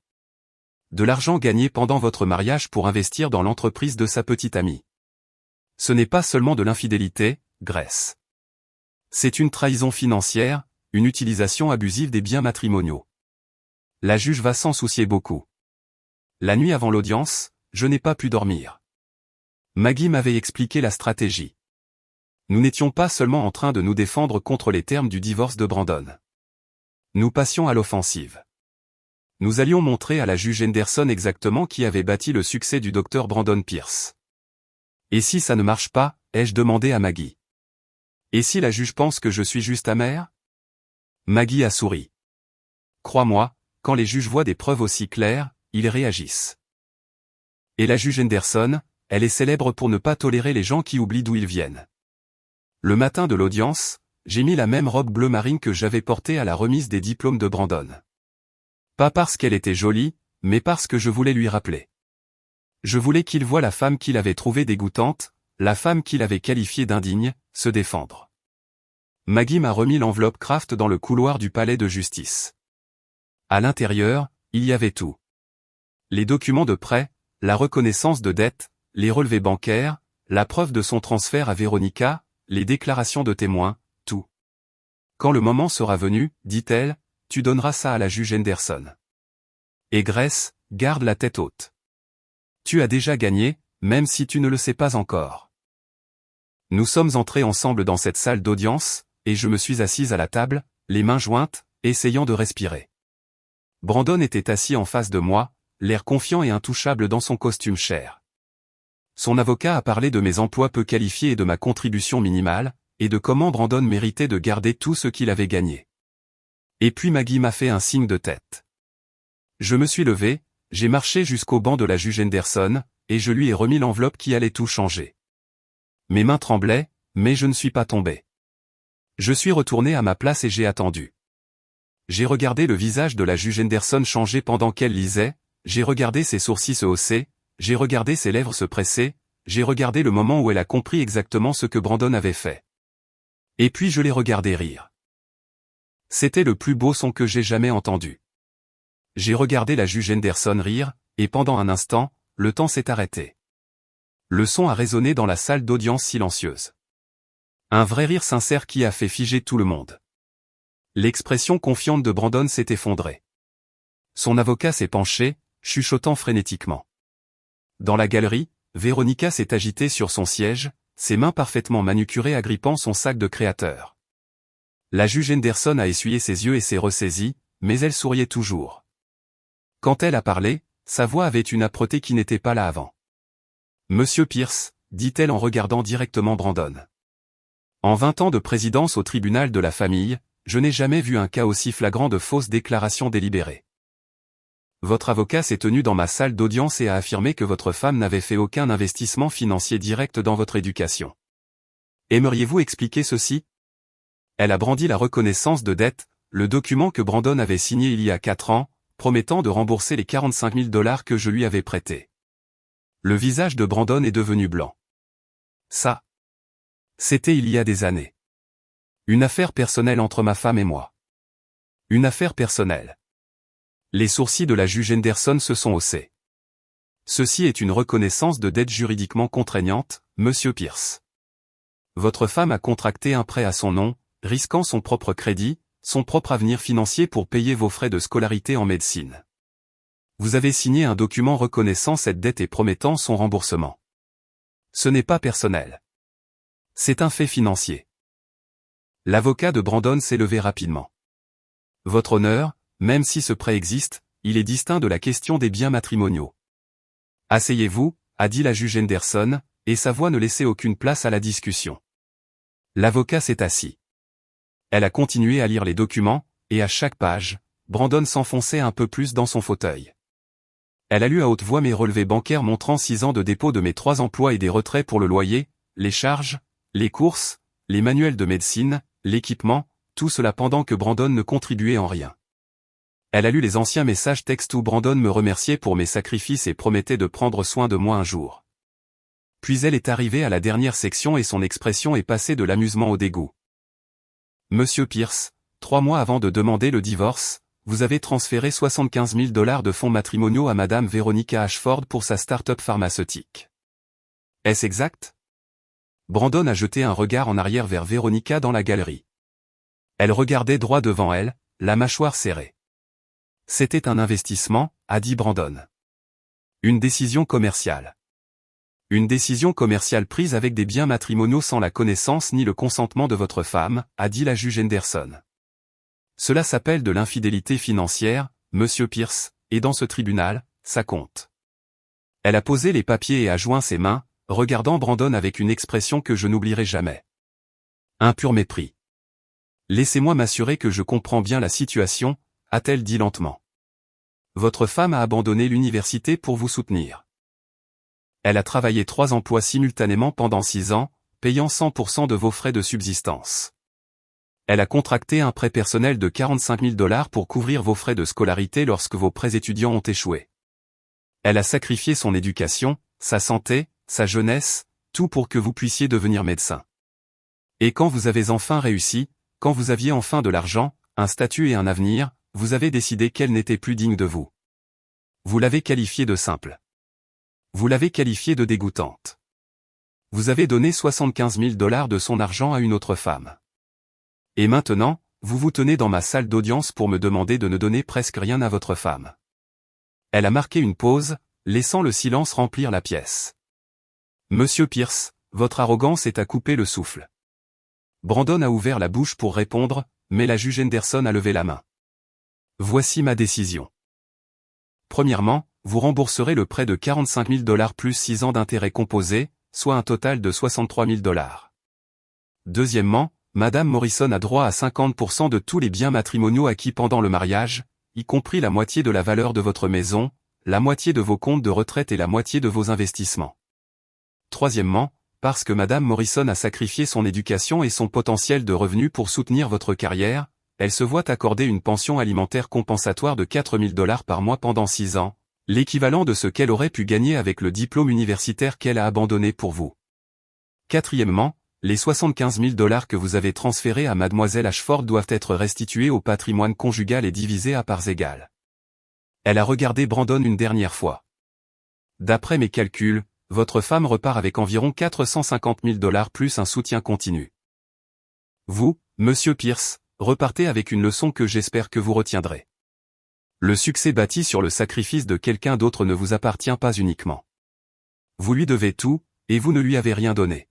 De l'argent gagné pendant votre mariage pour investir dans l'entreprise de sa petite amie. Ce n'est pas seulement de l'infidélité, Grace. C'est une trahison financière, une utilisation abusive des biens matrimoniaux. La juge va s'en soucier beaucoup. La nuit avant l'audience, je n'ai pas pu dormir. Maggie m'avait expliqué la stratégie. Nous n'étions pas seulement en train de nous défendre contre les termes du divorce de Brandon. Nous passions à l'offensive. Nous allions montrer à la juge Henderson exactement qui avait bâti le succès du docteur Brandon Pierce. Et si ça ne marche pas, ai-je demandé à Maggie. Et si la juge pense que je suis juste amère? Maggie a souri. Crois-moi, quand les juges voient des preuves aussi claires, ils réagissent. Et la juge Henderson, elle est célèbre pour ne pas tolérer les gens qui oublient d'où ils viennent. Le matin de l'audience, j'ai mis la même robe bleu marine que j'avais portée à la remise des diplômes de Brandon. Pas parce qu'elle était jolie, mais parce que je voulais lui rappeler. Je voulais qu'il voie la femme qu'il avait trouvée dégoûtante, la femme qu'il avait qualifiée d'indigne, se défendre. Maggie m'a remis l'enveloppe Kraft dans le couloir du palais de justice. À l'intérieur, il y avait tout. Les documents de prêt, la reconnaissance de dette, les relevés bancaires, la preuve de son transfert à Véronica, les déclarations de témoins, tout. Quand le moment sera venu, dit-elle, tu donneras ça à la juge Henderson. Et Grace, garde la tête haute. Tu as déjà gagné, même si tu ne le sais pas encore. Nous sommes entrés ensemble dans cette salle d'audience, et je me suis assise à la table, les mains jointes, essayant de respirer. Brandon était assis en face de moi, l'air confiant et intouchable dans son costume cher. Son avocat a parlé de mes emplois peu qualifiés et de ma contribution minimale, et de comment Brandon méritait de garder tout ce qu'il avait gagné. Et puis Maggie m'a fait un signe de tête. Je me suis levé, j'ai marché jusqu'au banc de la juge Henderson, et je lui ai remis l'enveloppe qui allait tout changer. Mes mains tremblaient, mais je ne suis pas tombé. Je suis retourné à ma place et j'ai attendu. J'ai regardé le visage de la juge Henderson changer pendant qu'elle lisait, j'ai regardé ses sourcils se hausser, j'ai regardé ses lèvres se presser, j'ai regardé le moment où elle a compris exactement ce que Brandon avait fait. Et puis je l'ai regardé rire. C'était le plus beau son que j'ai jamais entendu. J'ai regardé la juge Henderson rire, et pendant un instant, le temps s'est arrêté. Le son a résonné dans la salle d'audience silencieuse. Un vrai rire sincère qui a fait figer tout le monde. L'expression confiante de Brandon s'est effondrée. Son avocat s'est penché, chuchotant frénétiquement. Dans la galerie, Véronica s'est agitée sur son siège, ses mains parfaitement manucurées agrippant son sac de créateur. La juge Henderson a essuyé ses yeux et s'est ressaisie, mais elle souriait toujours. Quand elle a parlé, sa voix avait une âpreté qui n'était pas là avant. Monsieur Pierce, dit-elle en regardant directement Brandon. En 20 ans de présidence au tribunal de la famille, je n'ai jamais vu un cas aussi flagrant de fausses déclarations délibérées. Votre avocat s'est tenu dans ma salle d'audience et a affirmé que votre femme n'avait fait aucun investissement financier direct dans votre éducation. Aimeriez-vous expliquer ceci? Elle a brandi la reconnaissance de dette, le document que Brandon avait signé il y a 4 ans, promettant de rembourser les 45 000 $ que je lui avais prêtés. Le visage de Brandon est devenu blanc. Ça. C'était il y a des années. Une affaire personnelle entre ma femme et moi. Une affaire personnelle. Les sourcils de la juge Henderson se sont haussés. Ceci est une reconnaissance de dette juridiquement contraignante, Monsieur Pierce. Votre femme a contracté un prêt à son nom, risquant son propre crédit, son propre avenir financier pour payer vos frais de scolarité en médecine. Vous avez signé un document reconnaissant cette dette et promettant son remboursement. Ce n'est pas personnel. C'est un fait financier. L'avocat de Brandon s'est levé rapidement. Votre honneur, même si ce prêt existe, il est distinct de la question des biens matrimoniaux. Asseyez-vous, a dit la juge Henderson, et sa voix ne laissait aucune place à la discussion. L'avocat s'est assis. Elle a continué à lire les documents, et à chaque page, Brandon s'enfonçait un peu plus dans son fauteuil. Elle a lu à haute voix mes relevés bancaires montrant 6 ans de dépôt de mes 3 emplois et des retraits pour le loyer, les charges, les courses, les manuels de médecine, l'équipement, tout cela pendant que Brandon ne contribuait en rien. Elle a lu les anciens messages textes où Brandon me remerciait pour mes sacrifices et promettait de prendre soin de moi un jour. Puis elle est arrivée à la dernière section et son expression est passée de l'amusement au dégoût. Monsieur Pierce, 3 mois avant de demander le divorce, vous avez transféré 75 000 $ de fonds matrimoniaux à Madame Véronica Ashford pour sa start-up pharmaceutique. Est-ce exact? Brandon a jeté un regard en arrière vers Véronica dans la galerie. Elle regardait droit devant elle, la mâchoire serrée. C'était un investissement, a dit Brandon. Une décision commerciale. Une décision commerciale prise avec des biens matrimoniaux sans la connaissance ni le consentement de votre femme, a dit la juge Henderson. Cela s'appelle de l'infidélité financière, Monsieur Pierce, et dans ce tribunal, ça compte. Elle a posé les papiers et a joint ses mains, regardant Brandon avec une expression que je n'oublierai jamais. Un pur mépris. Laissez-moi m'assurer que je comprends bien la situation, a-t-elle dit lentement. Votre femme a abandonné l'université pour vous soutenir. Elle a travaillé 3 emplois simultanément pendant 6 ans, payant 100% de vos frais de subsistance. Elle a contracté un prêt personnel de 45 000 $ pour couvrir vos frais de scolarité lorsque vos prêts étudiants ont échoué. Elle a sacrifié son éducation, sa santé, sa jeunesse, tout pour que vous puissiez devenir médecin. Et quand vous avez enfin réussi, quand vous aviez enfin de l'argent, un statut et un avenir, vous avez décidé qu'elle n'était plus digne de vous. Vous l'avez qualifiée de simple. Vous l'avez qualifiée de dégoûtante. Vous avez donné 75 000 $ de son argent à une autre femme. Et maintenant, vous vous tenez dans ma salle d'audience pour me demander de ne donner presque rien à votre femme. Elle a marqué une pause, laissant le silence remplir la pièce. Monsieur Pierce, votre arrogance est à couper le souffle. Brandon a ouvert la bouche pour répondre, mais la juge Henderson a levé la main. Voici ma décision. Premièrement, vous rembourserez le prêt de 45 000 $ plus 6 ans d'intérêts composés, soit un total de 63 000 $. Deuxièmement, Madame Morrison a droit à 50% de tous les biens matrimoniaux acquis pendant le mariage, y compris la moitié de la valeur de votre maison, la moitié de vos comptes de retraite et la moitié de vos investissements. Troisièmement, parce que Madame Morrison a sacrifié son éducation et son potentiel de revenus pour soutenir votre carrière, elle se voit accorder une pension alimentaire compensatoire de 4 000 $ par mois pendant 6 ans, l'équivalent de ce qu'elle aurait pu gagner avec le diplôme universitaire qu'elle a abandonné pour vous. Quatrièmement, les 75 000 $ que vous avez transférés à Mademoiselle Ashford doivent être restitués au patrimoine conjugal et divisés à parts égales. Elle a regardé Brandon une dernière fois. D'après mes calculs, votre femme repart avec environ 450 000 $ plus un soutien continu. Vous, Monsieur Pierce, repartez avec une leçon que j'espère que vous retiendrez. Le succès bâti sur le sacrifice de quelqu'un d'autre ne vous appartient pas uniquement. Vous lui devez tout, et vous ne lui avez rien donné.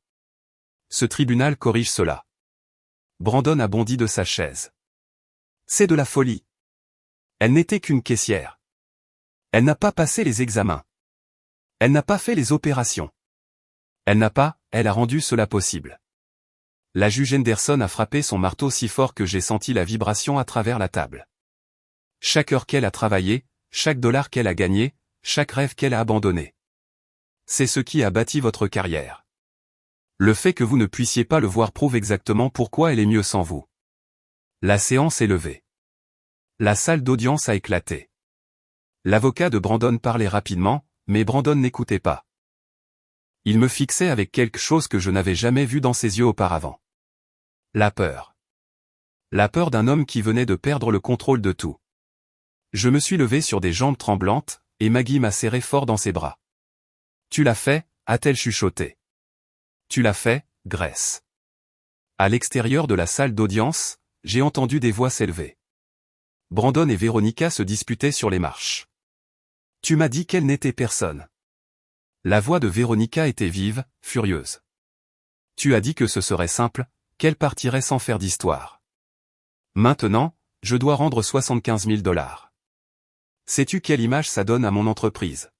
Ce tribunal corrige cela. Brandon a bondi de sa chaise. C'est de la folie. Elle n'était qu'une caissière. Elle n'a pas passé les examens. Elle n'a pas fait les opérations. Elle a rendu cela possible. La juge Henderson a frappé son marteau si fort que j'ai senti la vibration à travers la table. Chaque heure qu'elle a travaillé, chaque dollar qu'elle a gagné, chaque rêve qu'elle a abandonné. C'est ce qui a bâti votre carrière. Le fait que vous ne puissiez pas le voir prouve exactement pourquoi elle est mieux sans vous. La séance est levée. La salle d'audience a éclaté. L'avocat de Brandon parlait rapidement, mais Brandon n'écoutait pas. Il me fixait avec quelque chose que je n'avais jamais vu dans ses yeux auparavant. La peur. La peur d'un homme qui venait de perdre le contrôle de tout. Je me suis levé sur des jambes tremblantes, et Maggie m'a serré fort dans ses bras. Tu l'as fait, a-t-elle chuchoté. Tu l'as fait, Grace. À l'extérieur de la salle d'audience, j'ai entendu des voix s'élever. Brandon et Veronica se disputaient sur les marches. Tu m'as dit qu'elle n'était personne. La voix de Veronica était vive, furieuse. Tu as dit que ce serait simple, qu'elle partirait sans faire d'histoire. Maintenant, je dois rendre 75 000 $. Sais-tu quelle image ça donne à mon entreprise?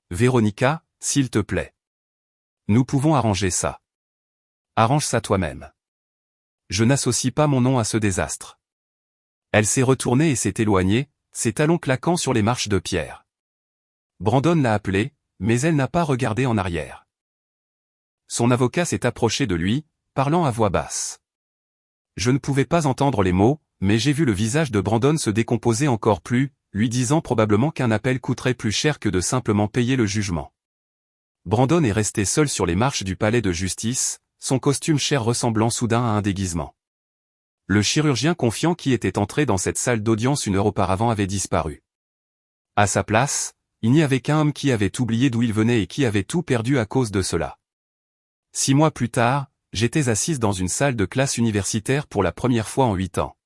Veronica, s'il te plaît. Nous pouvons arranger ça. Arrange ça toi-même. Je n'associe pas mon nom à ce désastre. Elle s'est retournée et s'est éloignée, ses talons claquant sur les marches de pierre. Brandon l'a appelée, mais elle n'a pas regardé en arrière. Son avocat s'est approché de lui, parlant à voix basse. Je ne pouvais pas entendre les mots, mais j'ai vu le visage de Brandon se décomposer encore plus, lui disant probablement qu'un appel coûterait plus cher que de simplement payer le jugement. Brandon est resté seul sur les marches du palais de justice, son costume cher ressemblant soudain à un déguisement. Le chirurgien confiant qui était entré dans cette salle d'audience une heure auparavant avait disparu. À sa place, il n'y avait qu'un homme qui avait oublié d'où il venait et qui avait tout perdu à cause de cela. 6 mois plus tard, j'étais assise dans une salle de classe universitaire pour la première fois en 8 ans.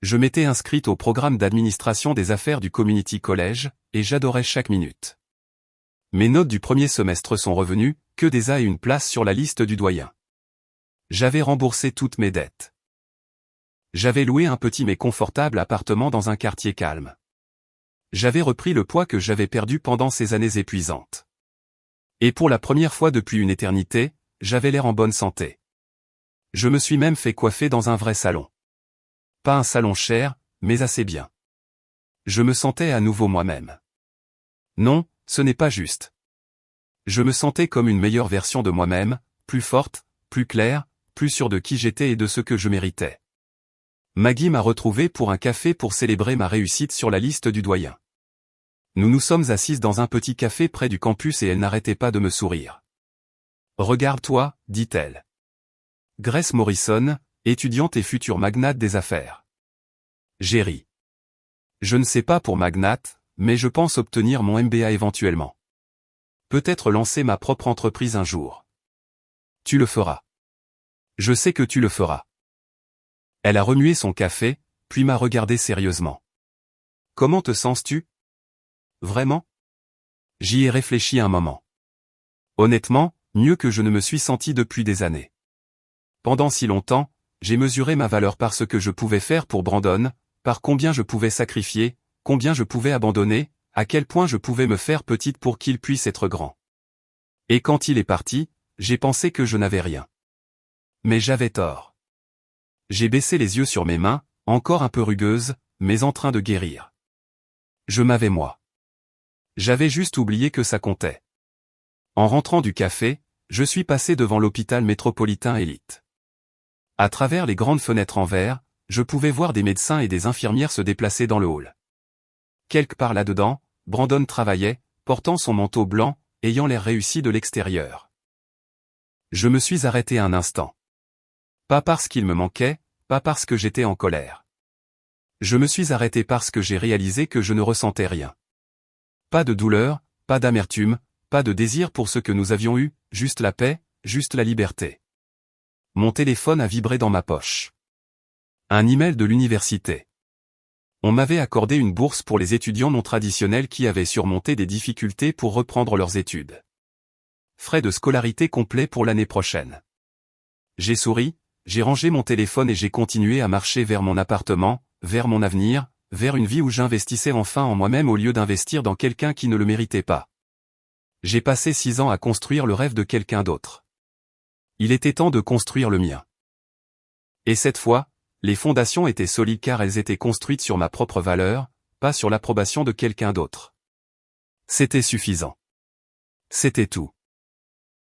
Je m'étais inscrite au programme d'administration des affaires du Community College, et j'adorais chaque minute. Mes notes du premier semestre sont revenues, que des A et une place sur la liste du doyen. J'avais remboursé toutes mes dettes. J'avais loué un petit mais confortable appartement dans un quartier calme. J'avais repris le poids que j'avais perdu pendant ces années épuisantes. Et pour la première fois depuis une éternité, j'avais l'air en bonne santé. Je me suis même fait coiffer dans un vrai salon. Pas un salon cher, mais assez bien. Je me sentais à nouveau moi-même. Non, ce n'est pas juste. Je me sentais comme une meilleure version de moi-même, plus forte, plus claire, plus sûre de qui j'étais et de ce que je méritais. Maggie m'a retrouvé pour un café pour célébrer ma réussite sur la liste du doyen. Nous nous sommes assises dans un petit café près du campus et elle n'arrêtait pas de me sourire. « Regarde-toi » dit-elle. Grace Morrison, étudiante et future magnate des affaires. J'ai ri. Je ne sais pas pour magnate, mais je pense obtenir mon MBA éventuellement. Peut-être lancer ma propre entreprise un jour. Tu le feras. Je sais que tu le feras. Elle a remué son café, puis m'a regardé sérieusement. Comment te sens-tu? Vraiment? J'y ai réfléchi un moment. Honnêtement, mieux que je ne me suis senti depuis des années. Pendant si longtemps, j'ai mesuré ma valeur par ce que je pouvais faire pour Brandon, par combien je pouvais sacrifier, combien je pouvais abandonner, à quel point je pouvais me faire petite pour qu'il puisse être grand. Et quand il est parti, j'ai pensé que je n'avais rien. Mais j'avais tort. J'ai baissé les yeux sur mes mains, encore un peu rugueuses, mais en train de guérir. Je m'avais moi. J'avais juste oublié que ça comptait. En rentrant du café, je suis passé devant l'hôpital métropolitain Élite. À travers les grandes fenêtres en verre, je pouvais voir des médecins et des infirmières se déplacer dans le hall. Quelque part là-dedans, Brandon travaillait, portant son manteau blanc, ayant l'air réussi de l'extérieur. Je me suis arrêté un instant. Pas parce qu'il me manquait, pas parce que j'étais en colère. Je me suis arrêté parce que j'ai réalisé que je ne ressentais rien. Pas de douleur, pas d'amertume, pas de désir pour ce que nous avions eu, juste la paix, juste la liberté. Mon téléphone a vibré dans ma poche. Un email de l'université. On m'avait accordé une bourse pour les étudiants non traditionnels qui avaient surmonté des difficultés pour reprendre leurs études. Frais de scolarité complets pour l'année prochaine. J'ai souri, j'ai rangé mon téléphone et j'ai continué à marcher vers mon appartement, vers mon avenir, vers une vie où j'investissais enfin en moi-même au lieu d'investir dans quelqu'un qui ne le méritait pas. J'ai passé 6 ans à construire le rêve de quelqu'un d'autre. Il était temps de construire le mien. Et cette fois, les fondations étaient solides car elles étaient construites sur ma propre valeur, pas sur l'approbation de quelqu'un d'autre. C'était suffisant. C'était tout.